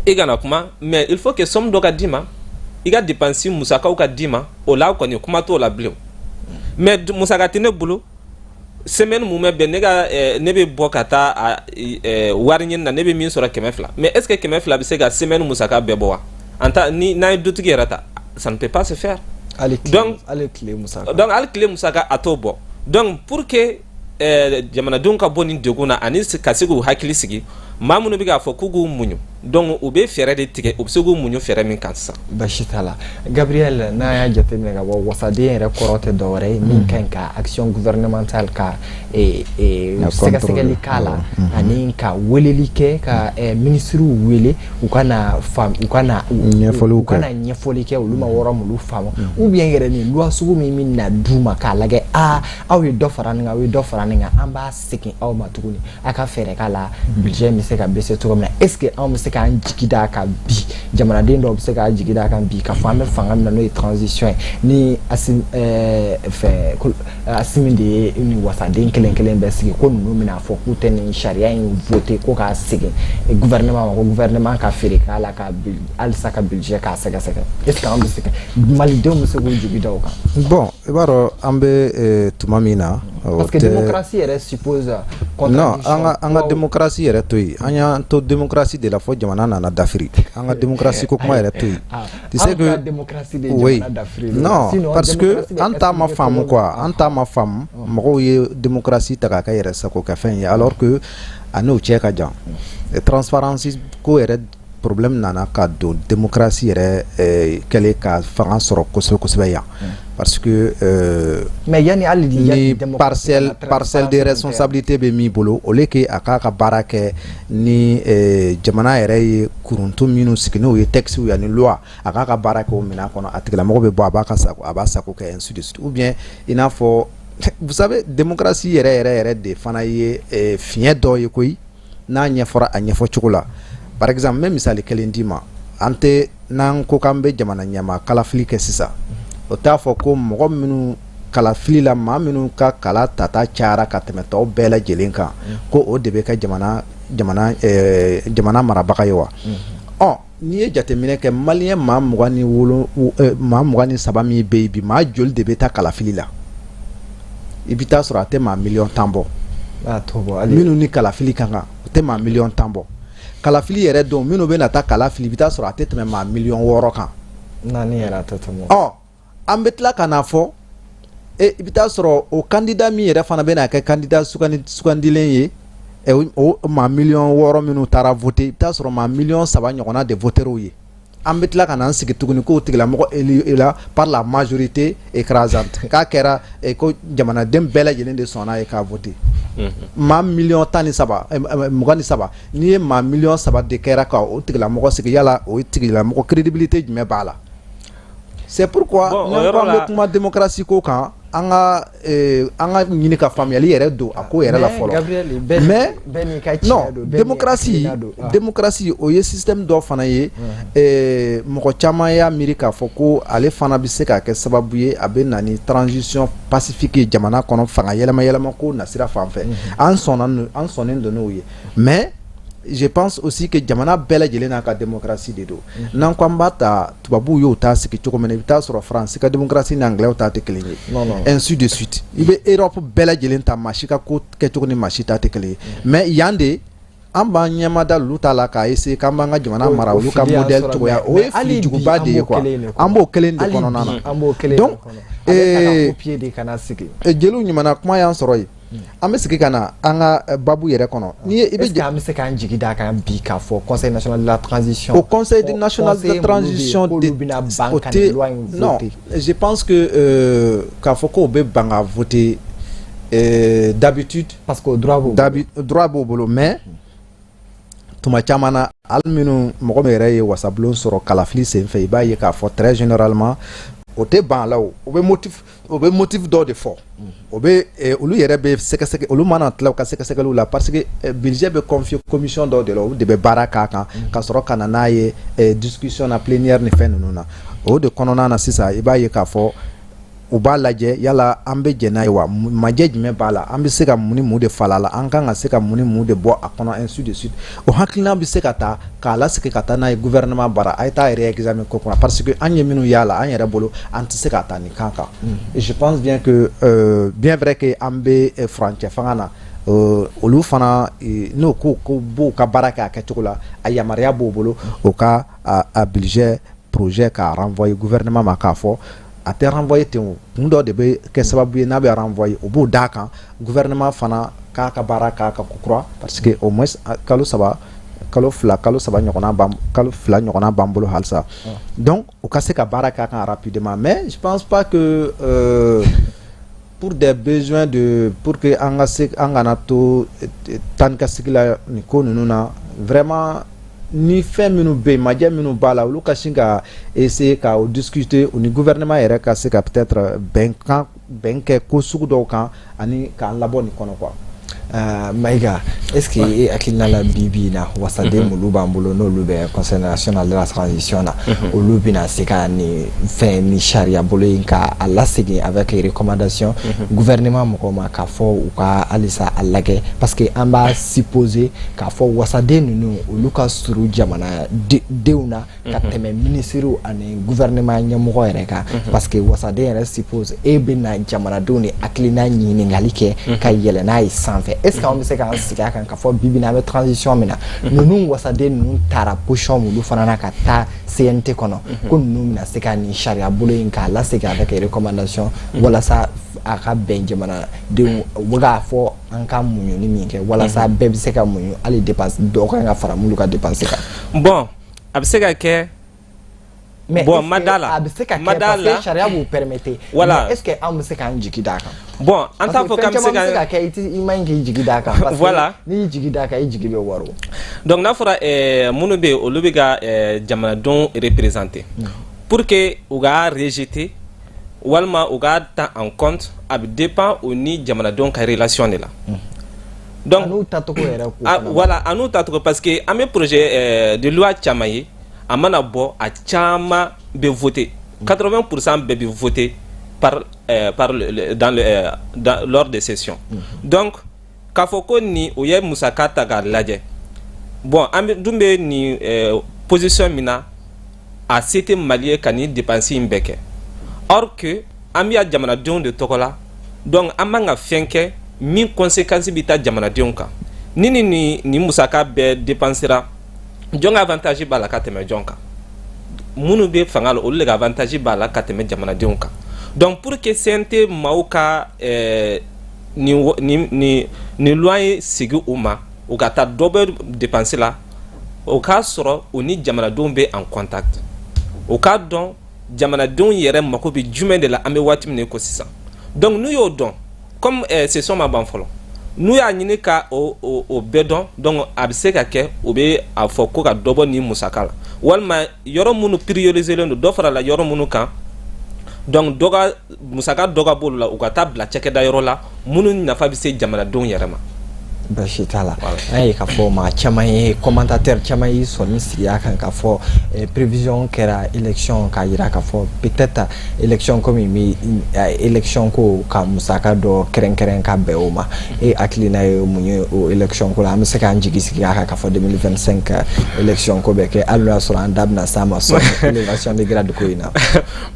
i kana kuma mais il faut que somme dɔ ka d'i ma i ka dépense musakaw ka d'i ma o la kɔni kuma t'o la bilen mais musaka tɛ ne bolo semaine mun bɛ bɛn ne bɛ bɔ ka taa wari ɲini na ne bɛ min sɔrɔ 200 mais est ce que 200 bɛ se ka semaine musaka bɛɛ bɔ wa ni n'a ye dutigi yɛrɛ ta ça ne peut pas se faire donc hali tile musaka a t'o bɔ donc pour que jamanadenw ka bɔ nin degun na ani ka se k'u hakili sigi maa minnu bɛ k'a fɔ k'u k'u muɲu donc u bɛ fɛɛrɛ de tigɛ u bɛ se k'u muɲu fɛɛrɛ min kan sisan. Basi t'a la Gabriel n'a y'a jateminɛ ka bɔ wasaden yɛrɛ kɔrɔ tɛ dɔwɛrɛ ye min ka ɲi ka action gouvernementale ka sɛgɛsɛgɛli k'a la ani ka weleli kɛ ka ministres wele u ka na ɲɛfɔli kɛ olu ma yɔrɔ minnu faamu ou bien yɛrɛ ni loi sugu min bɛ na d'u ma k'a lajɛ aw ye dɔ fara nin kan aw ye dɔ fara nin kan an b'a segin aw ma tuguni a ka fɛɛrɛ k'a la budget bɛ se ka baisser cogo min na est ce que anw bɛ se k'an jigi d'a kan bi jamanaden dɔw bɛ se k'a jigi d'a kan bi ka fɔ an bɛ fanga min na n'o ye transition ye ni Asimi de ye ni wasaden kelen bɛɛ sigi ko ninnu bɛna fɔ k'u tɛ nin sariya in voter ko k'a segin gouvernement ma ko gouvernement ka feere k'a la ka halisa ka budget k'a sɛgɛsɛgɛ est ce que an bɛ se ka malidenw bɛ se k'u jigi da o kan. Bon i b'a dɔn an bɛ tuma min na. Parce que démocratie yɛrɛ suppose non an ka démocratie yɛrɛ to yen an y'an to démocratie de la fɔ jamana nana dafiri an ka démocratie ko kuma yɛrɛ to yen tu sais que oui non parce que an ta ma faamu quoi an ta ma faamu mɔgɔw ye démocratie ta k'a kɛ yɛrɛ sago kɛ fɛn ye alors que a n'o cɛ ka jan transparence ko yɛrɛ problème nana ka don démocratie yɛrɛ kɛlen ka fanga sɔrɔ kosɛbɛ yan parce que mais yani hali ni parcelle de responsabilité bɛ min bolo au lieu que a k'a ka baara kɛ ni jamana yɛrɛ ye kuruntu minnu sigi n'o ye texte ye ani loi a k'a ka baara kɛ o minɛn kɔnɔ a tigilamɔgɔ bɛ bɔ a b'a sago kɛ ainsi de suite ou bien i n'a fɔ vous savez démocratie yɛrɛ de fana ye fiɲɛ dɔ ye koyi n'a ɲɛfɔra a ɲɛfɔ cogo la. Par exemple même misali kelen d'i ma an tɛ n'an ko k'an bɛ jamana ɲɛma kalafili kɛ sisan o t'a fɔ ko mɔgɔ minnu kalafili la maa minnu ka kala tata cayara ka tɛmɛ tɔw bɛɛ lajɛlen kan ko o de bɛ kɛ jamana marabaga ye wa n'i ye jateminɛ kɛ maliyɛn maa 23 min bɛ yen bi maa joli de bɛ taa kalafili la i bɛ taa sɔrɔ a tɛ maa 1,000,000 bɔ minnu ni kalafili kan o tɛ maa 1,000,000 bɔ kalafili yɛrɛ don minnu bɛ na taa kalafili i bɛ taa sɔrɔ a tɛ tɛmɛ maa 600,000 kan an bɛ tila ka n'a fɔ i bɛ taa sɔrɔ o candidat min yɛrɛ fana bɛ na kɛ candidat sugandilen ye o maa 600,000 minnu taara voter i bɛ taa sɔrɔ maa 300,000 ɲɔgɔnna de voter'u ye an bɛ tila ka n'an sigi tuguni k'o tigilamɔgɔ élu la par la majorité écrasante k'a kɛra ko jamanaden bɛɛ lajɛlen de sɔnna ye k'a voter maa 23 n'i ye maa 3 de kɛra ka o tigilamɔgɔ sigi yala o tigilamɔgɔ crédibilité jumɛn b'a la c'est pourquoi n'an ko an bɛ kuma démocratie ko kan an ka ɲini ka faamuyali yɛrɛ don a ko yɛrɛ la fɔlɔ mais non démocratie o ye système dɔ fana ye mɔgɔ caman y'a miiri k'a fɔ ko ale fana bɛ se ka kɛ sababu ye a bɛ na ni transition pacifique ye jamana kɔnɔ fanga yɛlɛma ko nasira fan fɛ an sɔnnen don n'o ye mais je pense aussi que jamana bɛɛ lajɛlen n'a ka démocratie de don n'an ko an b'a ta tubabuw y'o ta sigi cogo min na i bɛ taa sɔrɔ France ka démocratie ni anglais ta tɛ kelen ye ainsi de suite i bɛ Europe bɛɛ lajɛlen ta maa si ka ko kɛcogo ni maa si ta tɛ kelen ye mais yan de an b'an ɲɛma da olu ta la k'a essayer k'an b'an ka jamana mara olu ka modèle cogoya o ye fili juguba de ye quoi an b'o kelen de kɔnɔna na donc jeliw ɲumana kuma y'an sɔrɔ yen an bɛ sigi ka na an ka babu yɛrɛ kɔnɔ est-ce que an bɛ se k'an jigi da kan bi k'a fɔ conseil national de la transition au conseil national de la transition non je pense que k'a fɔ k'o bɛ ban ka voter d'habitude parce que droit b'o bolo mais tuma caman na hali minnu mɔgɔ min yɛrɛ ye wasabulon sɔrɔ kalafili senfɛ i b'a ye k'a fɔ très généralement o tɛ ban la o bɛ motif dɔ de fɔ o bɛ olu yɛrɛ bɛ sɛgɛsɛgɛ olu mana tila u ka sɛgɛsɛgɛliw la parce que budget bɛ confier commission dɔ de la olu de bɛ baara k'a kan ka sɔrɔ ka na n'a ye discussion na plénière ni fɛn ninnu na o de kɔnɔna na sisan i b'a ye k'a fɔ u b'a lajɛ yala an bɛ jɛn n'a ye wa majɛ jumɛn b'a la an bɛ se ka mun ni mun de fala la an kan ka se ka mun ni mun de bɔ a kɔnɔ ainsi de suite o hakilina bɛ se ka taa k'a lasigi ka taa n'a ye gouvernement bara a ye taa yɛrɛ examen ko kɔnɔ parce que an ye minnu y'a la an yɛrɛ bolo an tɛ se ka taa nin kan kan et je pense bien que bien vrai que an bɛ furancɛ fanga na olu fana n'o ko b'u ka baara kɛ a kɛcogo la a yamaruya b'o bolo o ka a budget projet k'a renvoyer gouvernement ma k'a fɔ a tɛ renvoyer ten o kun dɔ de bɛ kɛ sababu ye n'a bɛ renvoyer o b'o d'a kan gouvernement fana k'a ka baara k'a ka kokura parce que au moins kalo fila ɲɔgɔnna b'an bolo halisa donc u ka se ka baara k'a kan rapidement mais je pense pas que pour des besoins pour que an kana to tan ka sigi la nin ko ninnu na vraiment ni fɛn minnu bɛ yen majɛ minnu b'a la olu ka sin ka essayer ka o discuter u ni gouvernement yɛrɛ ka se ka peut-être bɛn kɛ ko sugu dɔw kan ani k'an labɔ nin kɔnɔ quoi. Maïga, est-ce que e akilina la bibi na wasaden mulu b'an bolo n'olu bɛ conseil national de la transition na olu bɛna se ka ni fɛn ni charia bolo in ka a lasegin avec les recommandations gouvernement mɔgɔw ma k'a fɔ u ka halisa a lajɛ parce que an b'a supposer k'a fɔ wasaden ninnu olu ka surun jamana denw na ka tɛmɛ ministres ani gouvernement ɲɛmɔgɔ yɛrɛ kan parce que wasaden yɛrɛ suppose e bɛna jamanadenw ni hakilina ɲininkali kɛ ka yɛlɛ n'a ye sanfɛ est-ce qu'on bɛ se k'an sigi a kan k'a fɔ bibi na an bɛ transition min na ninnu wasaden ninnu taara position olu fana na ka taa CNT kɔnɔ ko ninnu bɛna se ka nin sariya bolo in k'a lasegin avec recommandation walasa a ka bɛn jamanadenw u bɛ k'a fɔ an ka muɲu ni min kɛ walasa bɛɛ bɛ se ka muɲu hali dépense dɔw kan ka fara m'olu ka dépense kan. Bon a bɛ se ka kɛ. Mais bon madala parce que charia vous permettez voilà est-ce que an bɛ se k'an jigi d'a kan bon en tant que comme se ka kɛ i man k'i jigi d'a kan parce que voilà ni jigi d'a kan i jigi bɛ wari donc n'a fɔra minnu bɛ yen olu bɛ ka jamanadenw représenter pour que u ka rejeter walima u ka ta en compte a bɛ dépend o ni jamanadenw ka relation de la donc an'u tacogo yɛrɛ voilà an'u tacogo parce que an bɛ projet de loi caman ye a mana bɔ a caman bɛ voter 80% bɛɛ bɛ voter lors des sessions donc k'a fɔ ko ni o ye musaka ta k'a lajɛ bon an bɛ dun bɛ ni position min na a se tɛ Mali ye ka ni dépense in bɛɛ kɛ or que an bɛ jamanadenw de tɔgɔ la donc an man ka fɛn kɛ min conséquence bɛ taa jamanadenw kan ni ni musaka bɛɛ dépensera jɔn ka avantage b'a la ka tɛmɛ jɔn kan minnu bɛ fanga la olu de ka avantage b'a la ka tɛmɛ jamanadenw kan donc pour que CNT maaw ka ni loi ye sigi u ma u ka taa dɔ bɛ dépense la o k'a sɔrɔ u ni jamanadenw bɛ en contact o k'a dɔn jamanadenw yɛrɛ mako bɛ jumɛn de la an bɛ waati min ko sisan donc n'u y'o dɔn comme session ma ban fɔlɔ n'u y'a ɲini ka o bɛɛ dɔn donc a bɛ se ka kɛ u bɛ a fɔ ko ka dɔ bɔ nin musaka la walima yɔrɔ minnu prioriser len don dɔ fara la yɔrɔ minnu kan donc musaka dɔ ka b'olu la u ka taa bila cɛkɛda yɔrɔ la minnu nafa bɛ se jamanadenw yɛrɛ ma. Basi t'a la an ye k'a fɔ maa caman ye commentateur caman yi sɔnni sigi a kan k'a fɔ prévision kɛra élection k'a jira k'a fɔ peut-être élection comme élection ko ka musaka dɔ kɛrɛnkɛrɛn ka bɛn o ma e hakilina ye mun ye o élection ko la an bɛ se k'an jigi sigi a kan k'a fɔ 2025 élection ko bɛ kɛ hali n'o y'a sɔrɔ an da bɛna s'a ma sɔn élévation de grade ko in na.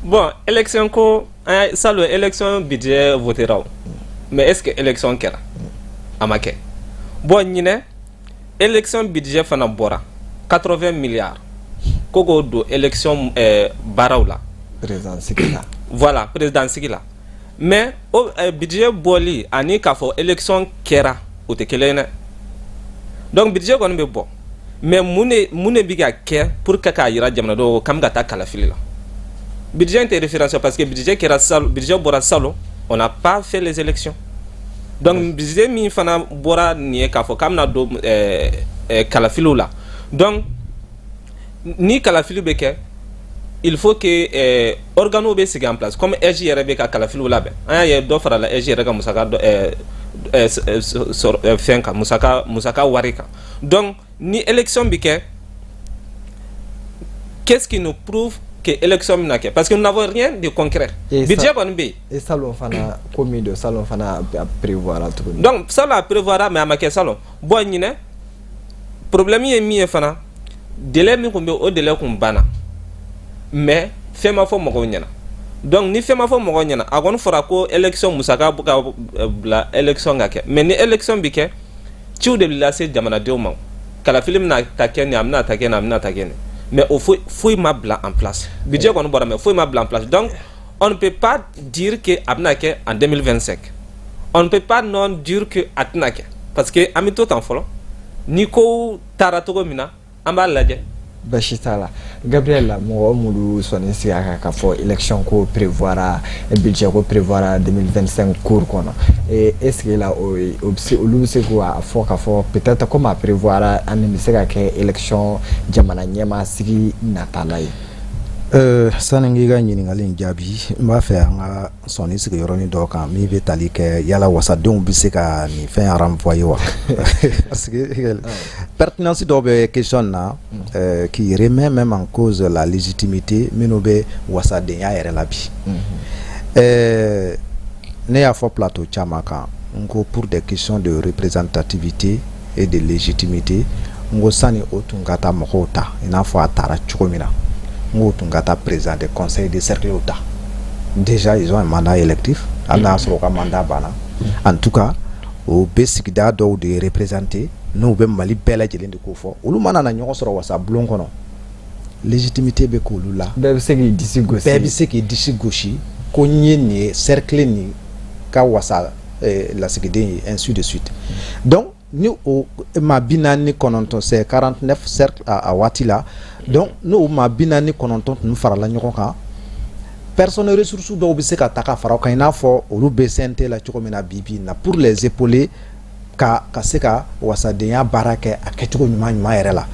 Bon élection ko salon élection budget votera mais est-ce que élection kɛra a ma kɛ. Bon ñine élection budget fana bora 80 milliards koko do élection baraw la président sigila voilà président sigila mais o budget boli ani ka fo élection kera o te kelen donc budget kon be bo mais mune bi ga ke pour ka yira jamana do kam ga ta kala fili la budget est référence parce que budget kera salo budget bora salo on n'a pas fait les élections. Donc budget mi fana bora ni ka fo kam na do kalafilo la donc ni kalafilo be ke il faut que organo be sigi en place comme EJ yɛrɛ bɛ ka kalafiliw labɛn an y'a ye dɔ fara la EJ yɛrɛ ka musaka fɛn kan musaka wari kan donc ni élection bi kɛ qu'est-ce qui nous prouve que élection bɛna kɛ parce que nous n'avons rien de concret budget kɔni bɛ yen et salon fana komi do salon fana a prévoir tuguni donc salon a prévoir mais a ma kɛ salon bon ɲinɛ problème ye min ye fana délai min kun bɛ o délai kun banna mais fɛn ma fɔ mɔgɔw ɲɛna donc ni fɛn ma fɔ mɔgɔw ɲɛna a kɔni fɔra ko élection musaka bɛ ka bila élection ka kɛ mais ni élection bi kɛ ciw de bɛ lase jamanadenw ma kalafili bɛna ta kɛ nin a bɛna ta kɛ nin a bɛna ta kɛ nin mais au foyi ma bila en place budget kɔni bɔra mais foyi ma bila en place donc on ne peut pas dire que a bɛna kɛ en 2025 on ne peut pas non dire que a tɛna kɛ parce que an bɛ to tan fɔlɔ ni ko taara cogo min na an b'a lajɛ. Basi t'a la Gabriel la mɔgɔ minnu sɔnni sigi a kan k'a fɔ élection ko prévoira budget ko prévoira 2025 cours kɔnɔ est-ce que la olu bɛ se k'o fɔ k'a fɔ peut-être comme a prévoira ani bɛ se ka kɛ élection jamana ɲɛmaa sigi natala ye. Sani n k'i ka ɲininkali in jaabi n b'a fɛ an ka sɔnni sigi yɔrɔnin dɔ kan min bɛ tali kɛ yala wasadenw bɛ se ka nin fɛn renvoyer wa parce que pertinence dɔw bɛ question na qui remet même en cause la légitimité minnu bɛ wasadenya yɛrɛ la bi ne y'a fɔ plateau caman kan n ko pour des questions de représentativité et de légitimité n ko sani o tun ka taa mɔgɔw ta i n'a fɔ a taara cogo min na. Tungata président du conseil de cercle d'État. Déjà, ils ont un mandat électif. Un mandat bana. En tout cas, au Bessigda d'eau de représenter, nous avons Mali Bella Jelin de Koufo. Ou l'on a un sur Wassa Bloncono. Légitimité Bekoulula. Bébé d'ici gauche. Bébé qui d'ici gauche. Cogné ni cercle ni Kawassa la sécurité ainsi de suite. Donc, nous ma binani kononton c'est 49 cercles à Watila donc nous ma binani kononton nous fara la ɲɔgɔn kan personne ressources dɔw bɛ se ka ta ka fara kan i n'a fɔ olu bɛ CNT la cogo min na bibi na pour les épauler ka se ka wasadenya baara kɛ a kɛcogo ɲuman yɛrɛ la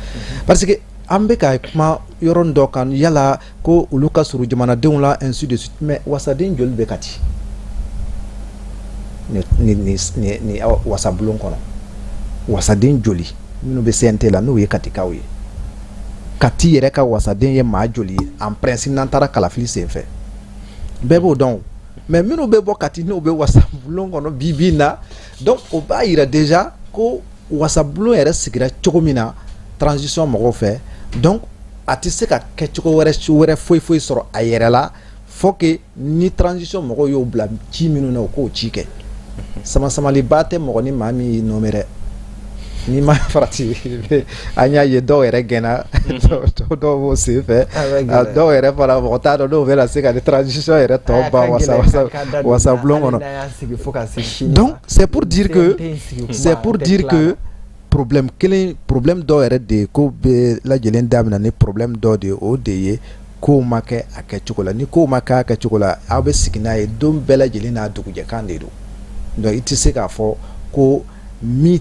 parce que an bɛ ka kuma yɔrɔ dɔ kan yala ko olu ka surun jamanadenw la ainsi de suite mais wasaden joli bɛ ka ci ni wasabulon kɔnɔ wasaden joli minnu bɛ CNT la n'o ye katikaw ye kati yɛrɛ ka wasaden ye maa joli ye en principe n'an taara kalafili senfɛ bɛɛ b'o dɔn mais minnu bɛ bɔ kati n'o bɛ wasabulon kɔnɔ bi in na donc o b'a yira déjà ko wasabulon yɛrɛ sigira cogo min na transition mɔgɔw fɛ donc a tɛ se ka kɛ cogo wɛrɛ foyi sɔrɔ a yɛrɛ la faut que ni transition mɔgɔw y'o bila ci minnu na o k'o ci kɛ sama-samaliba tɛ mɔgɔ ni maa min y'i nommé dɛ ni ma farati an y'a ye dɔw yɛrɛ gɛnna dɔw b'o sen fɛ dɔw yɛrɛ fana mɔgɔ t'a dɔn n'o bɛna se ka ni transition yɛrɛ tɔ ban wasabulon kɔnɔ donc c'est pour dire que problème dɔw yɛrɛ de ko bɛ lajɛlen daminɛ ni problème dɔ de o de ye kow ma kɛ a kɛcogo la ni kow ma kɛ a kɛcogo la aw bɛ sigi n'a ye don bɛɛ lajɛlen n'a dugujɛkan de don donc i tɛ se k'a fɔ ko min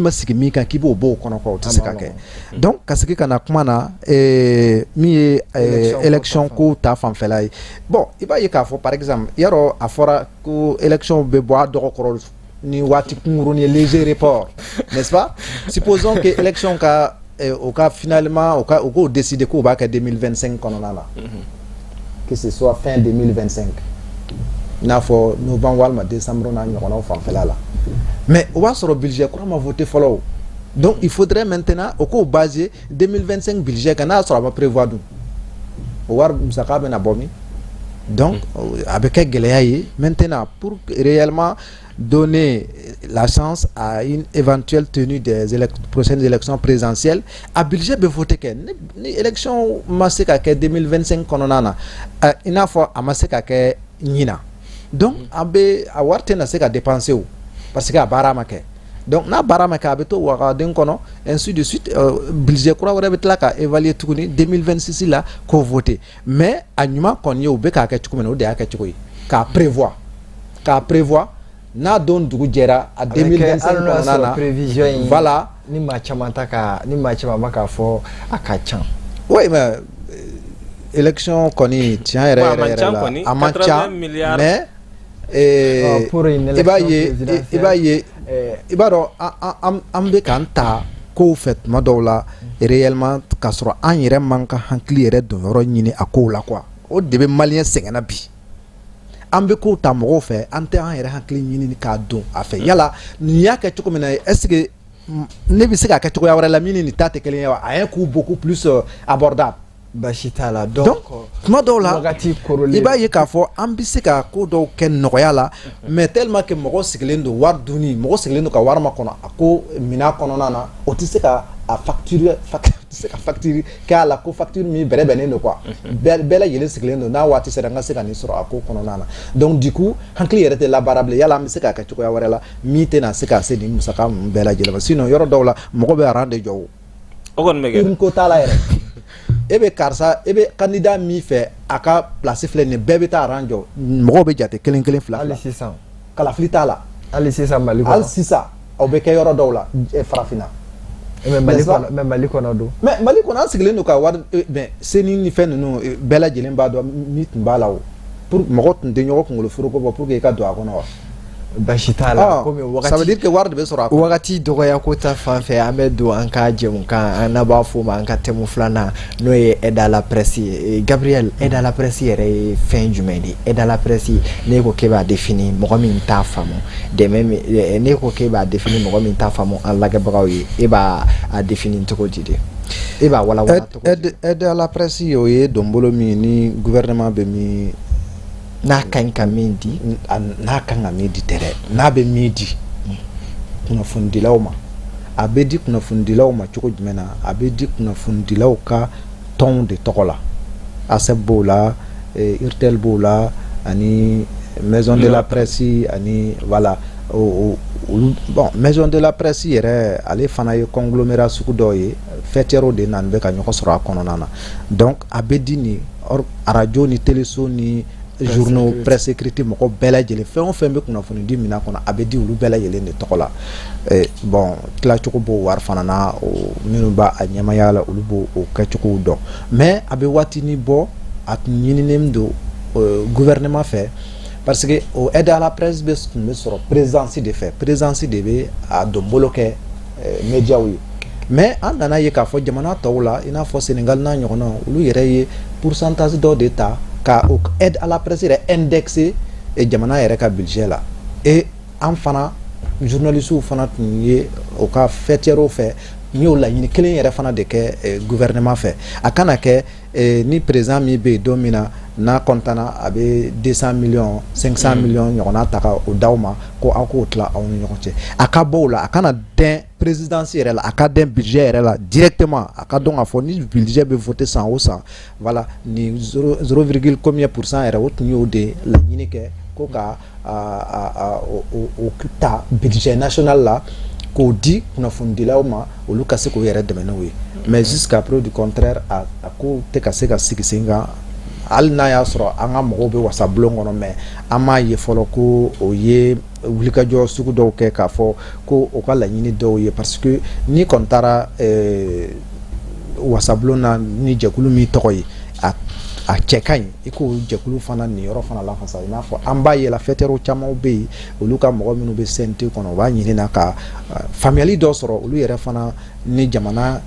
ma sigi min kan k'i b'o b'o kɔnɔ o tɛ se ka kɛ donc ka sigi ka na kuma na min ye élection ko ta fanfɛla ye bon i b'a ye k'a fɔ par exemple yarɔ a fɔra ko élection bɛ bɔ a dɔgɔkɔrɔ ni waati kunkuruni ye léger report n'est-ce pas supposons que élection ka o ka finalement o k'o décider k'o b'a kɛ 2025 kɔnɔna la que ce soit fin 2025 i n'a fɔ novembre walima décembre n'a ɲɔgɔnnaw fanfɛla la mais o b'a sɔrɔ budget kura ma voté fɔlɔ o donc il faudrait maintenant o k'o baser 2025 budget kan n'a sɔrɔ a ma prévoir dun o wari musaka bɛna bɔ min donc a bɛ kɛ gɛlɛya ye maintenant pour réellement donner la chance à une éventuelle tenue des prochaines élections présidentielles a budget bɛ voté kɛ ni élection ma se ka kɛ 2025 kɔnɔna na i n'a fɔ a ma se ka kɛ ɲina donc a wari tɛna se ka dépenser o parce que a baara ma kɛ donc n'a baara ma kɛ a bɛ to wagaden kɔnɔ ainsi de suite budget kura wɛrɛ bɛ tila ka évaluer tuguni 2026 la k'o voter mais a ɲuman kɔni ye u bɛ k'a kɛ cogo min na o de y'a kɛ cogo ye k'a prévoir n'a don dugu jɛra a 2025 kɔnɔna na voilà ni maa caman ma k'a fɔ a ka ca oui mais élection kɔni tiɲɛ yɛrɛ yɛrɛ la a man ca mais pour une i b'a ye i b'a dɔn an bɛ k'an ta kow fɛ tuma dɔw la réellement k'a sɔrɔ an yɛrɛ man ka hakili yɛrɛ don yɔrɔ ɲini a kow la quoi o de bɛ maliyɛn sɛgɛnna bi an bɛ kow ta mɔgɔw fɛ an tɛ an yɛrɛ hakili ɲini k'a don a fɛ yala nin y'a kɛ cogo min na est-ce que ne bɛ se k'a kɛ cogoya wɛrɛ la min ni nin ta tɛ kelen ye wa a ye coût beaucoup plus abordable basi t'a la donc tuma dɔw la i b'a ye k'a fɔ an bɛ se ka ko dɔw kɛ nɔgɔya la mais tellement que mɔgɔ sigilen don wari dunni mɔgɔ sigilen don ka wari makɔnɔ a ko minan kɔnɔna na o tɛ se ka a facture kɛ a la ko facture min bɛrɛbɛnnen don quoi bɛɛ lajɛlen sigilen don n'a waati sera n ka se ka nin sɔrɔ a ko kɔnɔna na donc du coup hakili yɛrɛ tɛ labaara bilen yala an bɛ se k'a kɛ cogoya wɛrɛ la min tɛna se ka se nin musaka ninnu bɛɛ lajɛlen ma sinon yɔrɔ dɔw la mɔgɔ bɛ rang de jɔ o kɔni bɛ kɛ ko t'a la yɛrɛ e bɛ karisa e bɛ candidat min fɛ a ka place filɛ nin bɛɛ bɛ taa rang jɔ mɔgɔw bɛ jate kelen kelen fila hali sisan kalafili t'a la hali sisan Mali kɔnɔ hali sisan aw bɛ kɛ yɔrɔ dɔw la farafinna mais Mali kɔnɔ don mais Mali kɔnɔ an sigilen don ka wari mais seni ni fɛn ninnu bɛɛ lajɛlen b'a dɔn min tun b'a la o pour mɔgɔ tun tɛ ɲɔgɔn kunkolo foroko bɔ pour que i ka don a kɔnɔ wa basi t'a la komi ça veut dire que wari de bɛ sɔrɔ a kɔnɔ wagati dɔgɔya ko ta fan fɛ an bɛ don an ka jɛmukan an n'a b'a fɔ ma an ka thème filanan n'o ye aide à la presse ye Gabriel aide à la presse yɛrɛ ye fɛn jumɛn de aide à la presse ne ko k'e b'a définir mɔgɔ min t'a faamu dɛmɛ min ne ko k'e b'a définir mɔgɔ min t'a faamu an lagɛbagaw ye e b'a a définir cogo di de e b'a walawala cogo di aide à la presse o ye donbolo min ni gouvernement bɛ min n'a ka ɲi ka min di n'a ka kan ka min di tɛ dɛ n'a bɛ min di kunnafonidilaw ma a bɛ di kunnafonidilaw ma cogo jumɛn na a bɛ di kunnafonidilaw ka tɔnw de tɔgɔ la ASEP b'o la IRTEL b'o la ani maison de la presse ani voilà bon maison de la presse yɛrɛ ale fana ye conglomérat sugu dɔ ye fêtières de nana bɛ ka ɲɔgɔn sɔrɔ a kɔnɔna na donc a bɛ di ni radio ni téléso ni journaux presse écrite mɔgɔ bɛɛ lajɛlen fɛn o fɛn bɛ kunnafoni di minan kɔnɔ a bɛ di olu bɛɛ lajɛlen de tɔgɔ la bon tilacogo b'o wari fana na minnu b'a ɲɛmaya la olu b'o kɛcogow dɔn mais a bɛ waatinin bɔ a tun ɲininen don gouvernement fɛ parce que o aide à la presse bɛ tun bɛ sɔrɔ présidence de fɛ présidence de bɛ a donbolo kɛ médiaw ye mais an nana ye k'a fɔ jamana tɔw la i n'a fɔ Sénégal n'a ɲɔgɔnna olu yɛrɛ ye pourcentage dɔ de ta ka o aide à la presse yɛrɛ indexé jamana yɛrɛ ka budget la et an fana journalistes fana tun ye o ka fêtières fɛ n y'o laɲini kelen yɛrɛ fana de kɛ gouvernement fɛ a kana kɛ ni président min bɛ yen don min na n'a kɔntana a bɛ 200 millions 500 millions ɲɔgɔnna ta ka o d'aw ma ko aw k'o tila aw ni ɲɔgɔn cɛ a ka bɔ o la a kana dɛn présidence yɛrɛ la a ka dɛn budget yɛrɛ la directement a ka dɔn k'a fɔ ni budget bɛ voter san o san voilà ni 0, combien % yɛrɛ o tun y'o de laɲini kɛ ko ka o ta budget national la k'o di kunnafonidilaw ma olu ka se k'o yɛrɛ dɛmɛ n'o ye mais jusqu'à preuve du contraire a ko tɛ ka se ka sigi sen kan hali n'a y'a sɔrɔ an ka mɔgɔw bɛ wasa bulon kɔnɔ mais an m'a ye fɔlɔ ko o ye wulikajɔ sugu dɔw kɛ k'a fɔ ko o ka laɲini dɔw ye parce que ni kɔni taara wasa bulon na ni jɛkulu min tɔgɔ ye a cɛ ka ɲi i k'o jɛkulu fana nin yɔrɔ fana lafasa i n'a fɔ an b'a ye la fêtières camanw bɛ yen olu ka mɔgɔ minnu bɛ CNT kɔnɔ u b'a ɲini na ka faamuyali dɔ sɔrɔ olu yɛrɛ fana ni jamana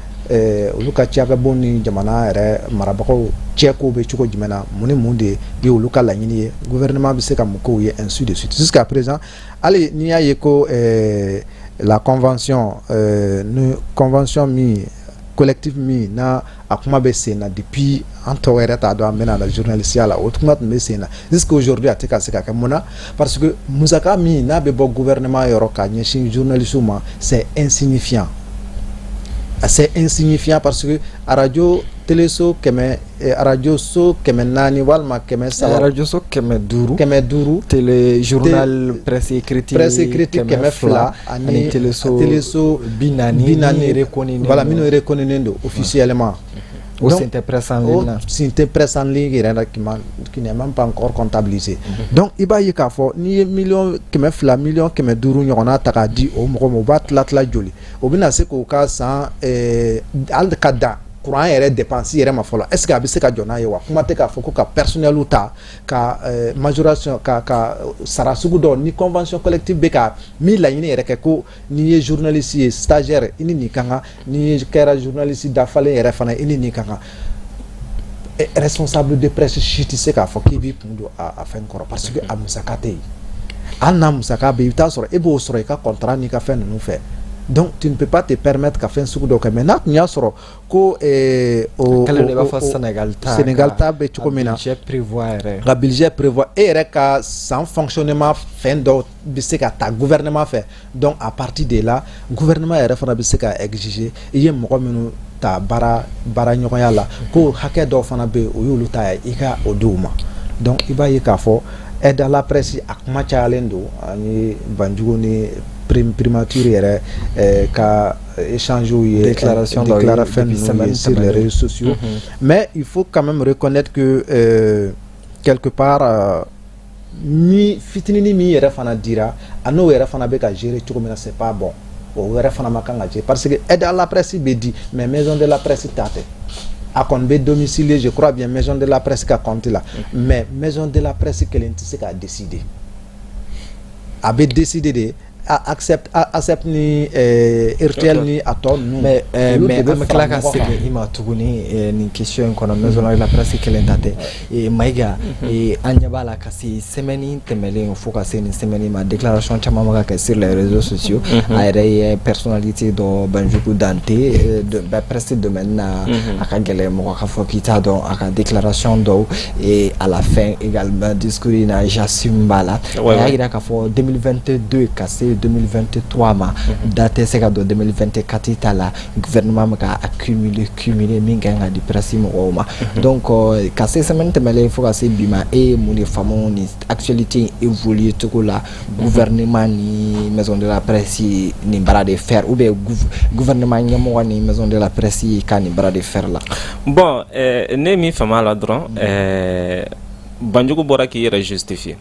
olu ka cakɛbon ni jamana yɛrɛ marabagaw cɛ kow bɛ cogo jumɛn na mun ni mun de ye olu ka laɲini ye gouvernement bɛ se ka mun k'o ye ainsi de suite jusqu'à présent hali n'i y'a ye ko la convention ni convention min collectif min n'a a kuma bɛ sen na depuis an tɔw yɛrɛ t'a dɔn an bɛna la journalistya la o kuma tun bɛ sen na jusqu'à aujourd'hui a tɛ ka se ka kɛ mun na parce que musaka min n'a bɛ bɔ gouvernement yɔrɔ ka ɲɛsin journalistes ma c'est insignifiant parce que radio téléso kɛmɛ radio so 400 walima 300 radio so 500 télé journal presse écrite 200 ani téléso 40 reconnu voilà minnu reconnu do officiellement au Synthé Presse en ligne là. Synthé Presse en ligne qui n'est même pas encore comptabilisé. Donc il va y avoir ni million kɛmɛ fila million kɛmɛ duuru ɲɔgɔnna ta k'a di o mɔgɔ ma o b'a tila joli o bɛna se k'o ka san hali ka dan courant yɛrɛ dépense yɛrɛ ma fɔlɔ est ce que a bɛ se ka jɔ n'a ye wa kuma tɛ k'a fɔ ko ka personnel ta ka majoration ka sara sugu dɔ ni convention collective bɛ ka min laɲini yɛrɛ kɛ ko n'i ye journaliste ye stagiaire i ni nin ka kan n'i kɛra journaliste dafalen yɛrɛ fana i ni nin ka kan responsable de presse si tɛ se k'a fɔ k'i b'i kun don a fɛn kɔrɔ parce que a musaka tɛ yen hali n'a musaka bɛ yen i bɛ taa sɔrɔ e b'o sɔrɔ i ka contrat n'i ka fɛn ninnu fɛ donc tu ne peux pas te permettre ka fɛn sugu dɔ kɛ mais n'a tun y'a sɔrɔ ko Sénégal ta bɛ cogo min na ka budget prévoit e yɛrɛ ka san fonctionnement fɛn dɔw bɛ se ka ta gouvernement fɛ donc à partir de là gouvernement yɛrɛ fana bɛ se ka exiger i ye mɔgɔ minnu ta baara ɲɔgɔnya la ko hakɛ dɔw fana bɛ yen o y'olu ta ye i ka o di u ma donc i b'a ye k'a fɔ aide à la presse a kuma cayalen don ani Banjugu ni primature yɛrɛ ka échange ye déclaration sur les réseaux sociaux mais il faut quand même reconnaître que quelque part ni fitinini min yɛrɛ fana dira a n'o yɛrɛ fana bɛ ka gérer cogo min na c'est pas bon o yɛrɛ fana ma kan ka gérer parce que aide à la presse bɛ di mais maison de la presse ta tɛ a kɔni bɛ domicilier je crois bien maison de la presse ka compte la mais maison de la presse kelen tɛ se ka décider a bɛ décider de accept ni RTL ni a tɔ ninnu mais an bɛ tila ka segin i ma tuguni nin question in kɔnɔ maison de la presse kelen ta tɛ Mayiga an ɲɛ b'a la ka se semaine tɛmɛlen fo ka se nin semaine ma déclaration caman bɛ ka kɛ sur les réseaux sociaux a yɛrɛ ye personnalité dɔ Banjugu Dante presse domaine na a ka gɛlɛn mɔgɔ ka fɔ k'i t'a dɔn a ka déclaration dɔw et à la fin également discours in na j'assume b'a la a y'a jira k'a fɔ 2022 ka se 2023 ma date se ka don 2024 ta la gouvernement ma ka accumuler min kan ka di presse mɔgɔw ma donc ka se semaine tɛmɛlen fo ka se bi ma e mun de faamu ni actualité évoluer cogo la gouvernement ni maison de la presse ni bara de faire ou bien gouvernement ɲɛmɔgɔ ni maison de la presse ka ni bara de faire la bon ne min faamu la dɔrɔn Banjugu bɔra k'i yɛrɛ justifier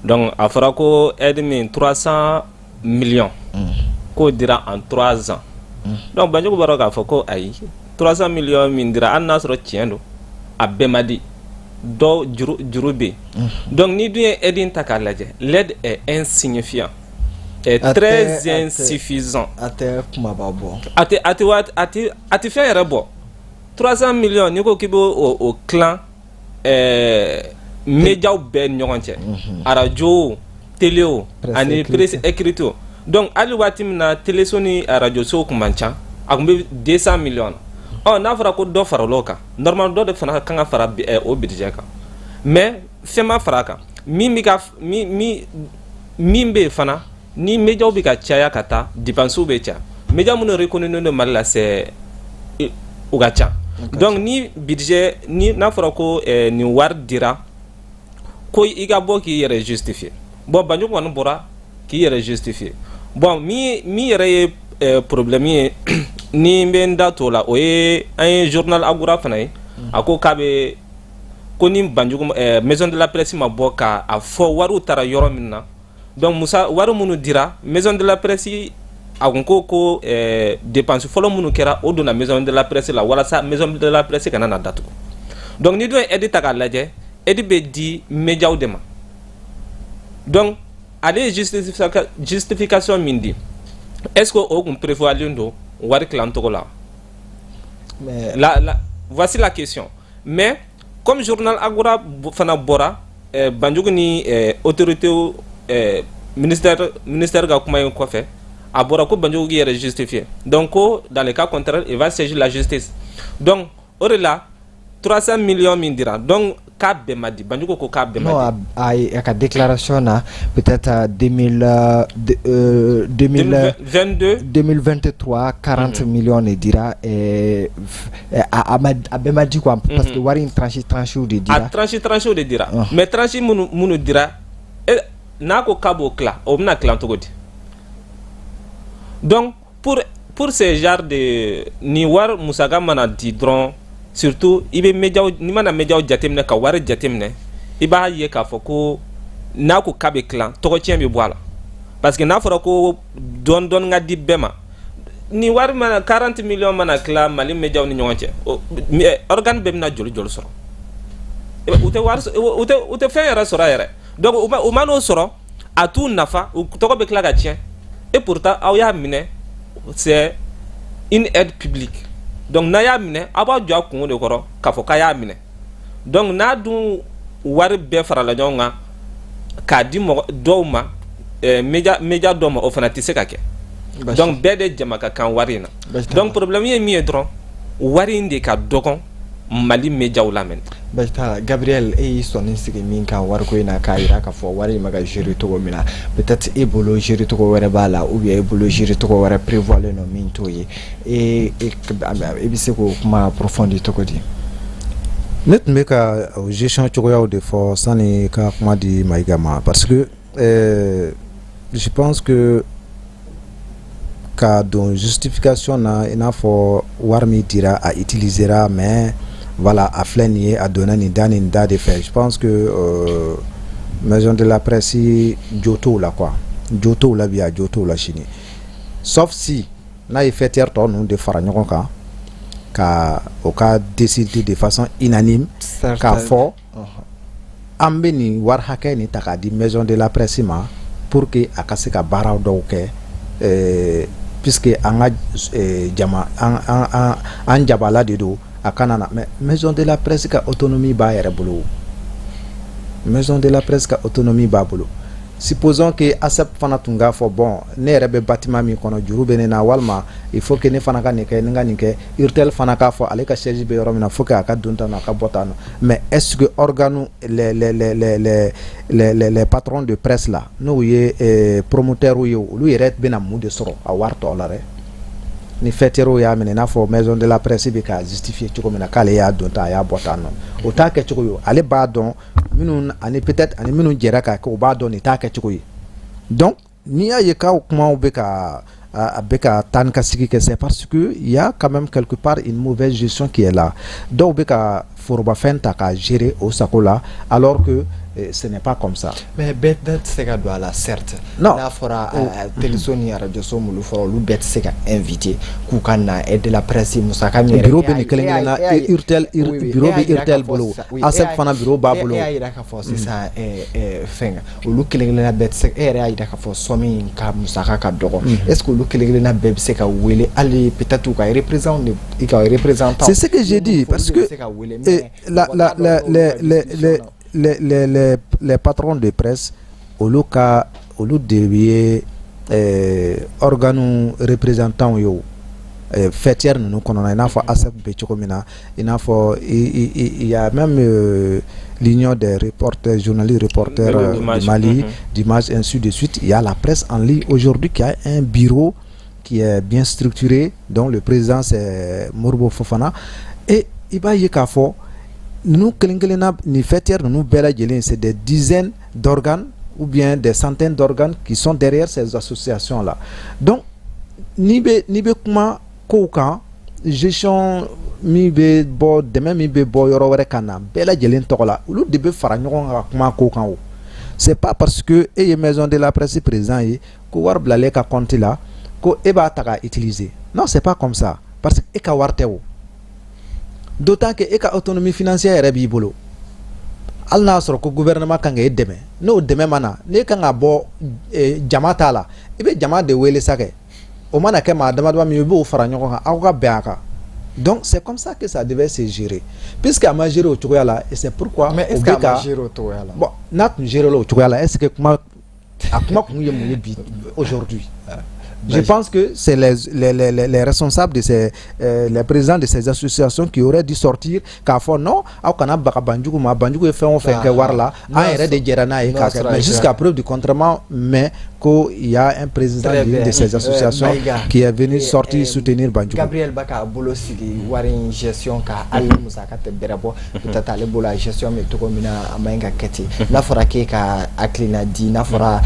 donc a fɔra ko aide min 300 millions k'o dira en 3 ans donc Banjugu bɔra k'a fɔ ko ayi 300 millions min dira hali n'a sɔrɔ tiɲɛ don a bɛɛ ma di dɔw juru bɛ yen donc ni dun ye aide in ta k'a lajɛ l'aide est insignifiant est très insuffisant a tɛ kumaba bɔ a tɛ fɛn yɛrɛ bɔ 300 millions n'i ko k'i bɛ o tilan médias bɛɛ ni ɲɔgɔn cɛ radio télé ani presse écrite donc hali waati min na téléso ni radio so kun man ca a kun bɛ 200 millions n'a fɔra ko dɔ fara o kan normalement dɔ de fana kan ka fara o budget kan mais fɛn ma fara a kan min bɛ yen fana ni médias bɛ ka caya ka taa dépenses bɛ caya médias minnu reconnus don Mali la c'est u ka ca donc ni budget ni n'a fɔra ko nin wari dira ko i ka bɔ k'i yɛrɛ justifier bon Banjugu kɔni bɔra k'i yɛrɛ justifier bon min yɛrɛ ye problème ye ni n bɛ n da t'o la o ye an ye journal Agora fana ye a ko k'a bɛ ko ni Banjugu maison de la presse ma bɔ k'a fɔ wariw taara yɔrɔ min na donc wari minnu dira maison de la presse a kun ko dépense fɔlɔ minnu kɛra o donna maison de la presse la walasa maison de la presse kana na datugu donc ni dun ye aide ta k'a lajɛ aide bɛ di médiaw de ma donc ale ye justification min di est ce que o kun prévoyalen don wari tilan cogo la voici la question mais comme journal Agora fana bɔra Banjugu ni autorité ministère ka kuma in kɔfɛ a bɔra ko Banjugu k'i yɛrɛ justifier donc ko dans le cas contraire il va saisir la justice donc o de la 300 millions min dira donc k'a bɛɛ ma di Banjugu ko k'a bɛɛ ma di non a ka déclaration na peut-être 2023 40 millions de dira a bɛɛ ma di quoi parce que wari in tranche de dira a tranche de dira mais tranche minnu dira n'a ko k'a b'o tila o bɛna tilan cogo di donc pour ce genre de ni wari musaka mana di dɔrɔn surtout i bɛ médiaw ni mana médiaw jateminɛ ka wari jateminɛ i b'a ye k'a fɔ ko n'a ko k'a bɛ tilan tɔgɔcɛn bɛ bɔ a la parce que n'a fɔra ko dɔɔni ka di bɛɛ ma ni war mana 40 millions mana kla mali media ni ñonche organe be na joli soro ute war ute fe yara soro yare donc o mano soro a tout nafa to ko be kla ga tien et pourtant aw ya mine c'est une aide publique donc na ya mine aba jo akun de koro ka fo ka ya mine donc na du war be fara la jonga ka di mo doma media doma o fana tise ka ke donc bede jamaka kan warina donc problème yi mi edron wari inde ka dogon mali media ulamen basta Gabriel soni sigi min kan war ko ina ka ira ka fo wari maga jiri to mina peut-être bolo jiri to wara bala ou bien bolo jiri to wara prévoir le no min to yi e bise ko kuma profondi to ko di net me ka gestion to ya de fo sani ka kuma di maigama parce que je pense que ka don justification na ina fo warmi dira a utilisera mais voilà a flanier a donné ni dan ni da de fait je pense que maison de la presse joto la quoi joto la via joto la chini sauf si na effecteur ton nous de faranyon ka au cas décider de façon unanime ka fo ambeni war hake ni takadi maison de la presse ma pour que akasika bara do ke puisque anga jama an jabala de do akana mais maison de la presse ka autonomie ba yere bolo maison de la presse ka autonomie ba bolo supposons que asap fana tunga fo bon ne rebe bâtiment mi kono juru bene na walma il faut que ne fana ka ne ke nga ni ke urtel fana ka fo ale ka charge be yoromina faut que aka dunta na ka botano mais est-ce que organe les patrons de presse là no ye promoteur ou yo lu yeret bena mu de soro a warto la re ni fetero ya mene na fo maison de la presse be ka justifier tuko mena kale ya dunta ya botano o ta ke tuko yo ale ba don minun ani peut-être ani minun jera ka ko ba don ta ke tuko yi donc ni ya ye ka kuma o be ka beka tan kasiki que c'est parce que il y a quand même quelque part une mauvaise gestion qui est là donc beka forba fenta ka gérer au sakola alors que ce n'est pas comme ça mais bet c'est ka doit la certes non la fora télévision ya radio so mulu fora lu bet c'est ka invité ku kana aide la presse musa kamere bureau be ni kelengena urtel bureau be urtel bolo asep fana bureau ba bolo ya ira ka fo c'est ça fenga lu kelengena bet c'est ya ira ka fo somi ka musa ka dogo est-ce que lu kelengena bet c'est ka wele ali peut-être ka représentant c'est ce que j'ai dit parce que les patrons de presse au lieu de organes représentants yo fêtière nous connaissons il faut accepter bechokomina il faut il y a même l'union des reporters journalistes reporters du Mali d'Images ainsi de suite il y a la presse en ligne aujourd'hui qui a un bureau qui est bien structuré dont le président c'est Morbo Fofana et il va y avoir nous ni fêtières nous c'est des dizaines d'organes ou bien des centaines d'organes qui sont derrière ces associations là donc ni be kuma koka gestion mi be bo de même mi be bo yoro were kana bela jelen tokola lu de be fara nyon ga kuma koka o c'est pas parce que maison de la presse président yi ko war blale ka compte là ko e ba ta utiliser non c'est pas comme ça parce que e ka warte o d'autant que eka autonomie financière bi bolo al nasro ko gouvernement kan ga deme no deme mana ne kan ga bo jamata la ibe jama de wele sake o mana ke ma dama mi bo faranyo ko ha beaka donc c'est comme ça que ça devait se gérer puisque a gérer au Tchouyala et c'est pourquoi mais est-ce que a gérer au Tchouyala bon nat gérer au Tchouyala est-ce que kuma akuma ko yemu bi aujourd'hui je pense que c'est les responsables de ces les présidents de ces associations qui auraient dû sortir car fort non au kana baka banjugu ma banjugu fait on fait que war là en erreur de gerana et mais jusqu'à preuve du contraire mais qu'il y a un président de ces associations qui est venu sortir soutenir Banjugu. Gabriel Baka bolo sigi warin gestion ka alle musaka te berabo peut-être aller bola gestion mais to komina amainga keti na fora ke ka aklina di na fora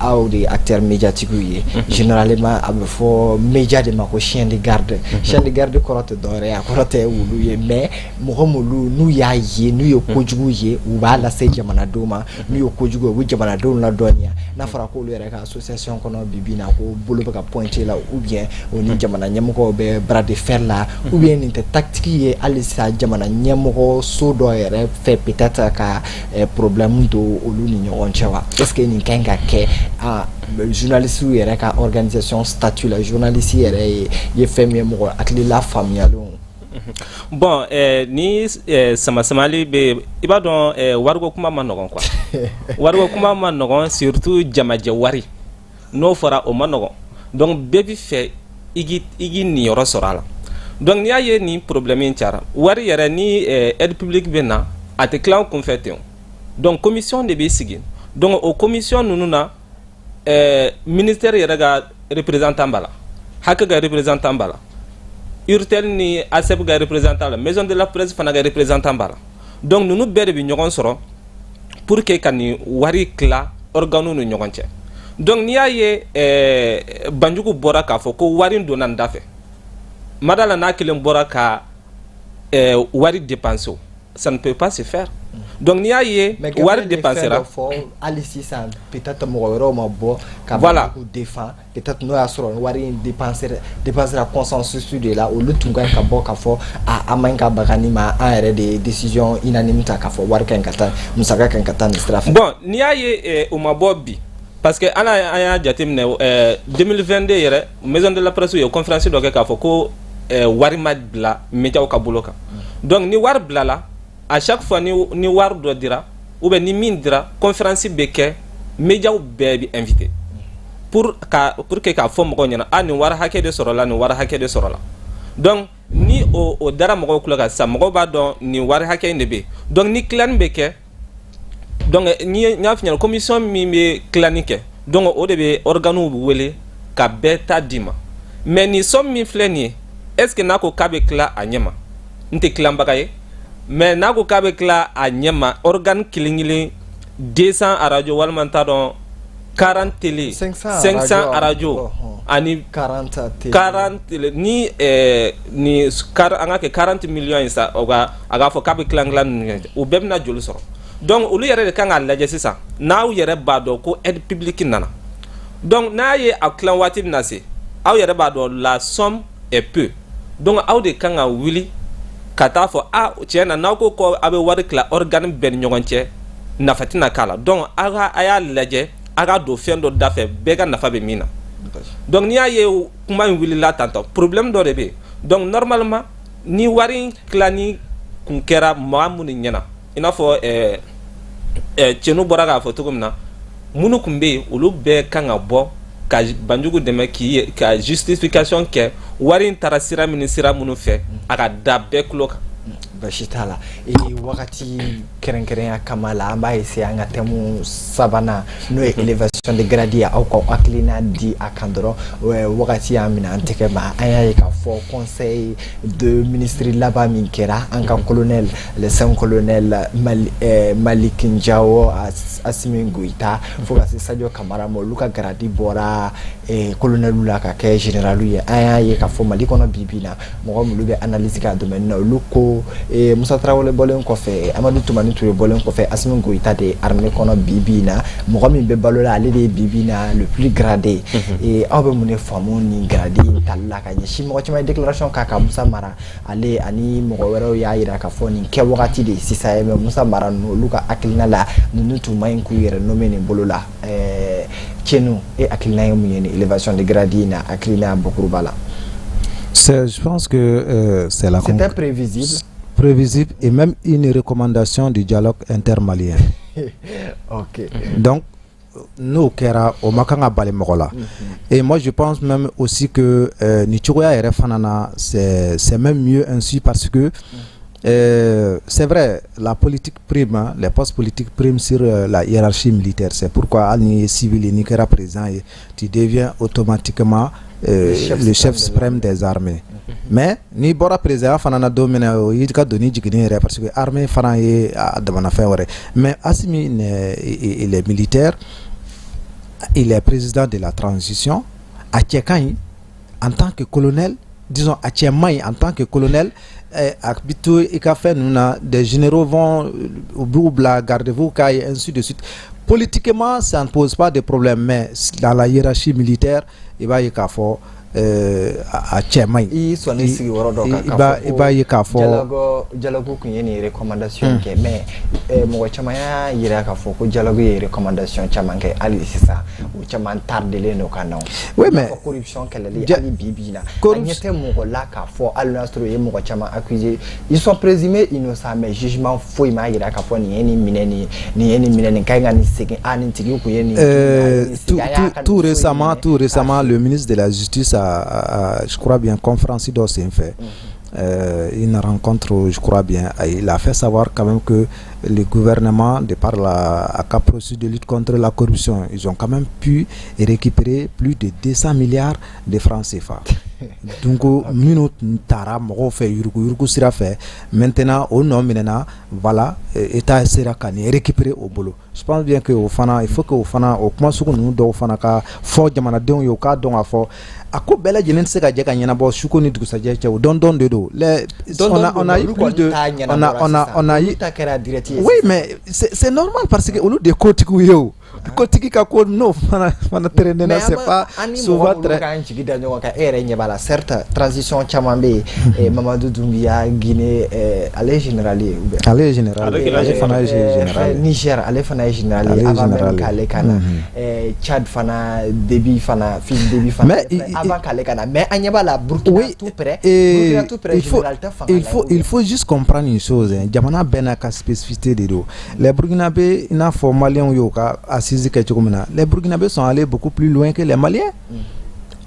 audi acteur médiatique ye généralement a bɛ fɔ média de ma ko chien de garde chien de garde kɔrɔ tɛ dɔwɛrɛ ye a kɔrɔ tɛ wulu ye mais mɔgɔ m'olu n'u y'a ye n'u ye kojugu ye u b'a lase jamanadenw ma n'u ye kojugu ye u bɛ jamanadenw ladɔnniya n'a fɔra k'olu yɛrɛ ka association kɔnɔ bi bi in na ko bolo bɛ ka pointer la ou bien o ni jamana ɲɛmɔgɔw bɛ bras de fer la ou bien nin tɛ tactique ye hali sisan jamana ɲɛmɔgɔ so dɔ yɛrɛ fɛ peut-être ka problème don olu ni ɲɔgɔn cɛ wa est-ce que nin kan ka kɛ journaliste yɛrɛ ka organisation statut la journaliste yɛrɛ ye fɛn min ye mɔgɔ hakili la faamuyalen bon ni sama-samali bɛ i b'a dɔn wariko kuma ma nɔgɔn quoi wariko kuma ma nɔgɔn surtout jamajɛ wari n'o fɔra o ma nɔgɔn donc bɛɛ bɛ fɛ i k'i niyɔrɔ sɔrɔ a la donc n'i y'a ye nin problème in cayara wari yɛrɛ ni aide publique bɛ na a tɛ tila an kunfɛ ten donc commission de bɛ sigi donc o commission ninnu na ministère yɛrɛ ka représentant b'a la hakɛ ka représentant b'a la URTEL ni ASEP ka représentant la maison de la presse fana ka représentant b'a la donc ninnu bɛɛ de bɛ ɲɔgɔn sɔrɔ pour que ka nin wari tila organew ni ɲɔgɔn cɛ donc n'i y'a ye Banjugu bɔra k'a fɔ ko wari donna n da fɛ madala n'a kelen bɔra ka wari dépenser ça ne peut pas se faire donc n'i y'a ye wari dépensera hali sisan peut-être mɔgɔ wɛrɛw ma bɔ ka Banjugu défend peut-être n'o y'a sɔrɔ wari in dépensera consensus de la olu tun ka ɲi ka bɔ k'a fɔ a man ɲi ka baga ni ma an yɛrɛ de décision unanime ta k'a fɔ wari ka ɲi ka taa musaka ka ɲi ka taa nin sira fɛ bon n'i y'a ye o ma bɔ bi parce que an y'a jateminɛ 2022 yɛrɛ maison de la presse ye conférence dɔ kɛ k'a fɔ ko wari ma bila médiaw ka bolo kan donc ni wari bilala à chaque fois ni wari dɔ dira ou bien ni min dira conférence bɛ kɛ médiaw bɛɛ bɛ invité pour que k'a fɔ mɔgɔw ɲɛna nin wari hakɛ de sɔrɔla nin wari hakɛ de sɔrɔla donc ni o dara mɔgɔw kulo kan sisan mɔgɔw b'a dɔn nin wari hakɛ in de bɛ yen donc ni tilani bɛ kɛ donc ni y'a f'i ɲɛna commission min bɛ tilani kɛ donc o de bɛ organew wele ka bɛɛ ta di ma mais ni somme min filɛ nin ye est-ce que n'a ko k'a bɛ tila a ɲɛ ma n tɛ tilanbaga ye mais n'a ko k'a bɛ tila a ɲɛ ma organe kelen-kelen 200 radio walima n t'a dɔn 40 télé 500 radio ani 40 télé ni an ka kɛ 40 millions ye sa a k'a fɔ k'a bɛ tilan ninnu o bɛɛ bɛna joli sɔrɔ donc olu yɛrɛ de kan k'a lajɛ sisan n'aw yɛrɛ b'a dɔn ko aide publique nana donc n'a ye a tilan waati bɛna se aw yɛrɛ b'a dɔn la somme est peu donc aw de kan ka wuli ka taa fɔ tiɲɛ na n'aw ko ko a bɛ wari tila organe bɛɛ ni ɲɔgɔn cɛ nafa tɛna k'a la donc a y'a lajɛ a ka don fɛn dɔ da fɛ bɛɛ ka nafa bɛ min na donc n'i y'a ye kuma in wulila tantɔ problème dɔ de bɛ yen donc normalement ni wari in tilani kun kɛra maa minnu ɲɛna i n'a fɔ cɛnu bɔra k'a fɔ cogo min na minnu kun bɛ yen olu bɛɛ kan ka bɔ ka Banjugu dɛmɛ ka justification kɛ wari in taara sira minnu fɛ a ka da bɛɛ kulo kan basi t'a la wagati kɛrɛnkɛrɛnya kama la an b'a essayer an ka thème sabanan n'o ye élévation de grade ye aw ka hakilina di a kan dɔrɔn wagati y'an minɛ an tɛgɛ ma an y'a ye k'a fɔ conseil de ministre laban min kɛra an ka colonel le 5 colonel Malik Njao Assimi Goïta fo ka se Sadio Kamara ma olu ka grade bɔra colonel la ka kɛ général ye an y'a ye k'a fɔ Mali kɔnɔ bi bi na mɔgɔ minnu bɛ analyse k'a domaine na olu ko Musa Traoré bɔlen kɔfɛ Amadou Toumani Touré bɔlen kɔfɛ Assimi Goïta de armée kɔnɔ bi bi na mɔgɔ min bɛ balo la ale de ye bi bi na le plus gradé aw bɛ mun de faamu ni grade in tali la ka ɲɛsin mɔgɔ caman ye déclaration k'a ka Musa Mara ale ani mɔgɔ wɛrɛw y'a jira k'a fɔ nin kɛ wagati de sisan ye mais Musa Mara ninnu olu ka hakilina la ninnu tun man ɲi k'u yɛrɛ nommé nin bolo la cɛnnu hakilina ye mun ye ni élévation de grade in na hakilina bakuruba la. Je pense que c'est la c'était prévisible et même une recommandation du dialogue intermalien. Ok. Donc, nous, Kera, au Makanga Balemola. Et moi, je pense même aussi que Nichuria et Refanana, c'est même mieux ainsi parce que c'est vrai, la politique prime, hein, les postes politiques priment sur la hiérarchie militaire. C'est pourquoi, ni civil, ni Kera président, tu deviens automatiquement le chef suprême des armées. Mais ni bora président fanana domina yidka doni jigini parce que armée fana ye adamana fait mais Assimi il est militaire il est président de la transition. À Tchèkaï, en tant que colonel, disons à Tchèmaï, en tant que colonel, des généraux vont au bout de la garde-vous, et ainsi de suite. Politiquement, ça ne pose pas de problème, mais dans la hiérarchie militaire, il va y avoir à Tchèmaï. Il va y avoir dialogue kun ye ni recommandation ke mais mo chamaya yira ka fo ko dialogue ye recommandation chaman ke ali sisa o chaman tardele no kanon oui mais corruption kele li ali bibina anyete mo ko la ka fo al nastro ye mo chaman accusé ils sont présumés innocents mais jugement foi ma yira ka fo ni mineni kanga ni seki ani tigi ku ye ni tout récemment le ministre de la justice a je crois bien conférence d'or c'est fait une rencontre, je crois bien, il a fait savoir quand même que le gouvernement, de par la procédure de lutte contre la corruption, ils ont quand même pu récupérer plus de 200 milliards de francs CFA. Donc, maintenant, au nom voilà, État sera récupéré au boulot. Je pense bien que il faut que au comment nous devons faire fort jamanadenw yo ka don afo ako bela jenen se ka je ka nyana bo shuko ni dugusa je chew don de do les on a eu plus de on a eu oui mais c'est normal parce que au lieu de kotiku yo kotiki ka ko no fana terrain c'est pas souvent très certes transition chamambe et Mamadou Doumbia Guinée allez général Niger allez fana général avant même kale kana Tchad fana débit fana fils débit fana avant kale kana mais anyaba la Burkina tout près il faut juste comprendre une chose jamana bena ka spécificité de do les Burkinabés ina fo maliens yo ka assisi ka tchokomena les Burkinabés sont allés beaucoup plus loin que les Maliens.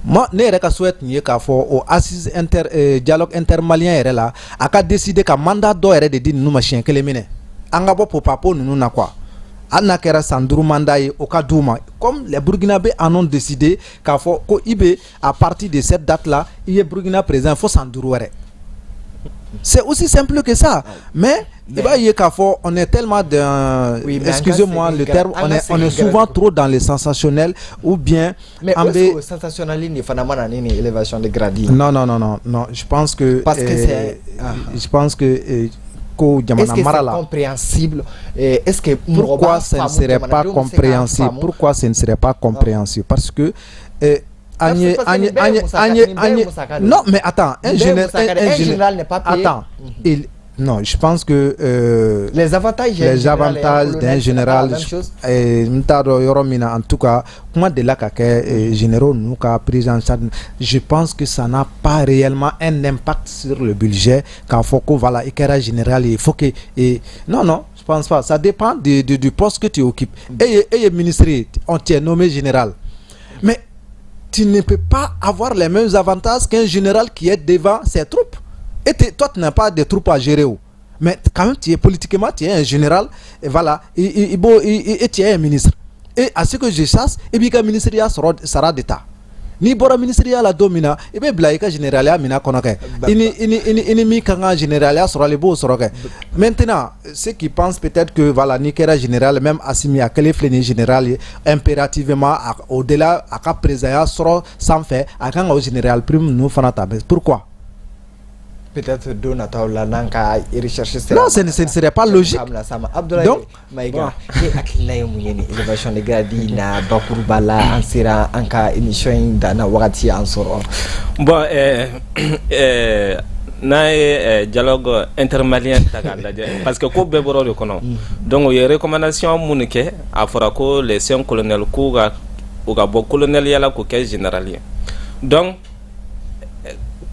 Moi ne reka souhaite ni ka fo au assise dialogue intermalien ere la aka décider ka mandat do ere de din nu machin que les mine anga bo papo nu na quoi anna kera sanduru mandat au ka douma comme les Burkinabés en ont décidé ka fo ko ibe à partir de cette date là il est Burkina présent faut sanduru ere. C'est aussi simple que ça. Mais on est tellement dans... Excusez-moi le terme, on est souvent trop dans les sensationnels ou bien... Mais est-ce que sensationnel n'est pas une élévation de gradis? Non. Je pense que... Parce que c'est... Je pense que... Est-ce que c'est compréhensible? Est-ce que... Pourquoi ça ne serait pas compréhensible? Pourquoi ça ne serait pas compréhensible? Parce que... Non, mais attends, un général n'est pas payé. Attends, non, je pense que les avantages d'un général, en tout cas, comment de là que généraux nous a pris en charge, je pense que ça n'a pas réellement un impact sur le budget. Quand faut que voilà, il général, il faut que non, je pense pas. Ça dépend du poste que tu occupes. Et ministre, on t'a nommé général, mais tu ne peux pas avoir les mêmes avantages qu'un général qui est devant ses troupes. Et toi, tu n'as pas de troupes à gérer. Mais quand même, tu es politiquement, tu es un général. Et voilà. Et tu es un ministre. Et à ce que je chasse, et bien le ministère sera d'État. Ni bora ministère la domina, et bien blaïka général à mina konoke. Ini mi kanga général à sera le beau soroke. Maintenant, ceux qui pensent peut-être que voilà, ni kera général, même assimi à quel fléni général, impérativement, au-delà, à cap présent, sera sans fait, à quand au général prime nous fanata. Pourquoi? Peut-être Donata la nanka recherche. Non, ce ne serait pas logique. Donc, Maïga, élévation de gradi na Bakurbala ansira anka émission dana wakati ansoro. Bon, na dialogue intermalien parce que ko beboro le kono. Donc il y a recommandation munike afora ko les 5 colonels ko ga bo colonel yala ko ke généralien. Donc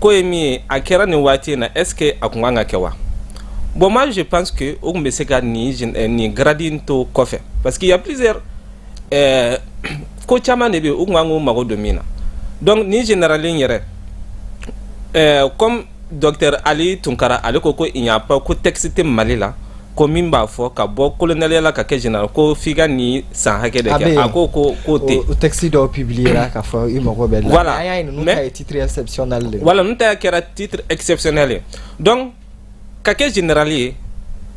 Koemi akera ni wati na eske akunganga kewa. Bon moi je pense que on me seka ni gradin to kofe parce qu'il y a plusieurs ko chama ne be ungangu mago domina. Donc ni généralin yere comme docteur Ali Tunkara Ali ko il n'y a pas ko texte malila ko mimba fo ka bo colonel la ka ke général ko figa ni san hake de ke ako ko te o texte do publiera ka fo imoko bel voilà mais titre exceptionnel voilà nous ta titre exceptionnel donc ka ke général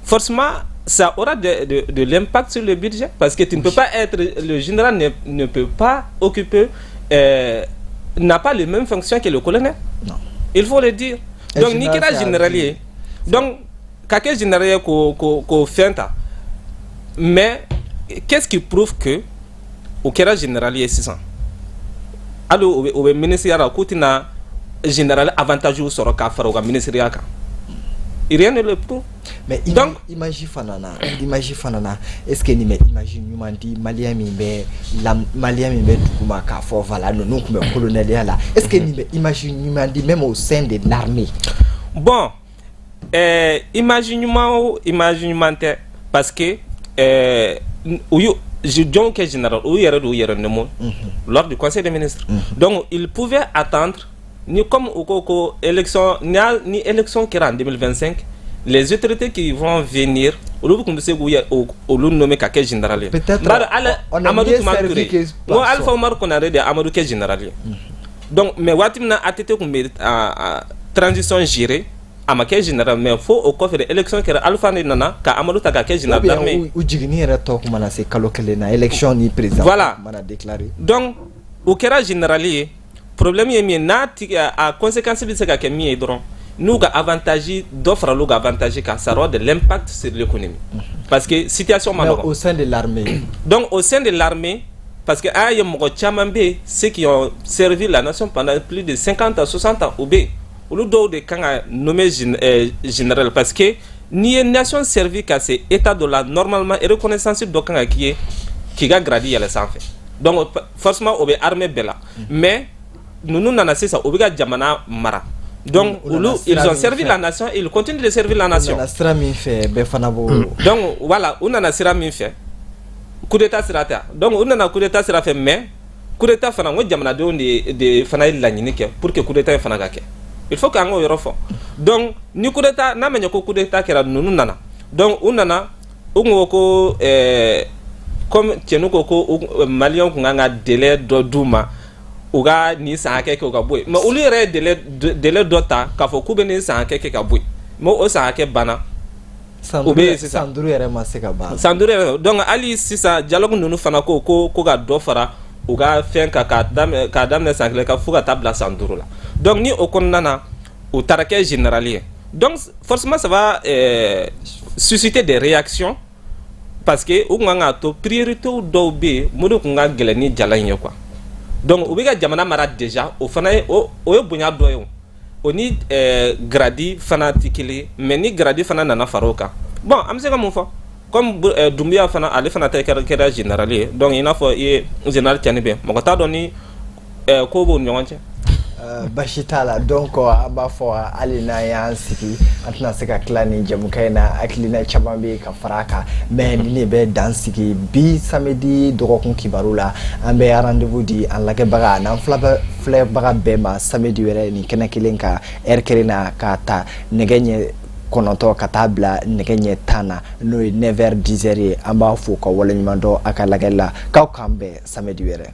forcément ça aura de l'impact sur le budget, parce que tu ne peux pas être, le général ne peut pas occuper, n'a pas les mêmes fonctions que le colonel. Non. Il faut le dire. Donc, ni qu'il généralier. Donc, quelqu'un généralier qu'on fait, mais qu'est-ce qui prouve que au Kera généralier 600? Alors, au ministère, à général avantageux sur le cas au ministère. Rien ne le prouve. Mais donc, imagine Fanana, est-ce que ni imagine Numandi, Malien Mimbe, Malien Mimbe, Touma, Kafo, Vala, nous, comme colonel là. Est-ce que ni imagine Numandi, même au sein de l'armée? Bon, imaginement, parce que, je dis que général, lors du conseil des ministres. Donc, il pouvait attendre, ni comme élection, ni élection qui est en 2025, les autorités qui vont venir, au nommer quelqu'un général. Peut-être on a mieux servi que moi, Alpha Omar qu'on a dit Amadou qui général. Donc, mais Watimna a été comme transition gérée. Amaké général, mais il faut au coffre de l'élection que Alpha Nana, car Amadou Tagaké général d'armée. Ou Jigni Ratok Manase Kalokelena, élection ni président. Voilà. Déclaré. Donc, au Kera généralier, problème est mis à conséquence de ce qu'a mis nous avons avantage d'offre nous avantage car ça aura de l'impact sur l'économie. Parce que situation au sein de l'armée. Donc au sein de l'armée, parce que il y a ceux qui ont servi la nation pendant plus de 50 à 60 ans au B. Au lieu de quand nommé général, parce que ni une nation servie qu'à ces états de la normalement et reconnaissance de quand qui a gradi à la santé. Donc forcément au B armée bella. Mais nous n'avons ça au B Jamana Mara. Donc, ils ont servi la nation et ils continuent de servir la nation. Donc, voilà, on a sira min fait. Coup d'état sera fait. Donc, on a coup d'état sera fait, mais coup d'état fana on jamana de fana il la nyinike pour que coup d'état fana gake. Il faut qu'on ait refond. Donc, ni coup d'état na menye coup d'état kera nunu nana. Donc, on nana ko comme tienu ko malien ko nga délai do duma. Uga ni sa ke ko boy ma uli re délai dota ka fo ku be ni sa ke ka boy mo o sa ke bana sanduru ere ma se ka ba sanduru donc ali sisa dialogue nunu fana ko ga do fara uga fen ka dam ne sangle ka fuga tabla sanduru la donc ni o konnana o tarake généralier donc forcément ça va susciter des réactions parce que u nga to priorité do be mo ko nga gele ni jalanyo quoi. Donc, au Béga Jamana Mara déjà, au Fanaï, au Bougna Doyon, au ni gradi fanatique, mais ni gradi fanana faroka. Bon, amseka mon fa. Comme Doumbia fana, allez fanatique généralier, donc il a fait général Tianibé. Mon gars, donné Kobo Nyonche. Bashitala, donc aba fo alina ya siki atna seka klani jamukaina aklina chabambe ka faraka mais ni be dans siki bi samedi dogokun kibarula ambe rendez-vous di an lake baga nan fle baga bema samedi were ni kena kilenka erkelina kata negenye konoto katabla negenye tana no 9h 10h amba fo ko wala nyimando akalagela ka kambe samedi were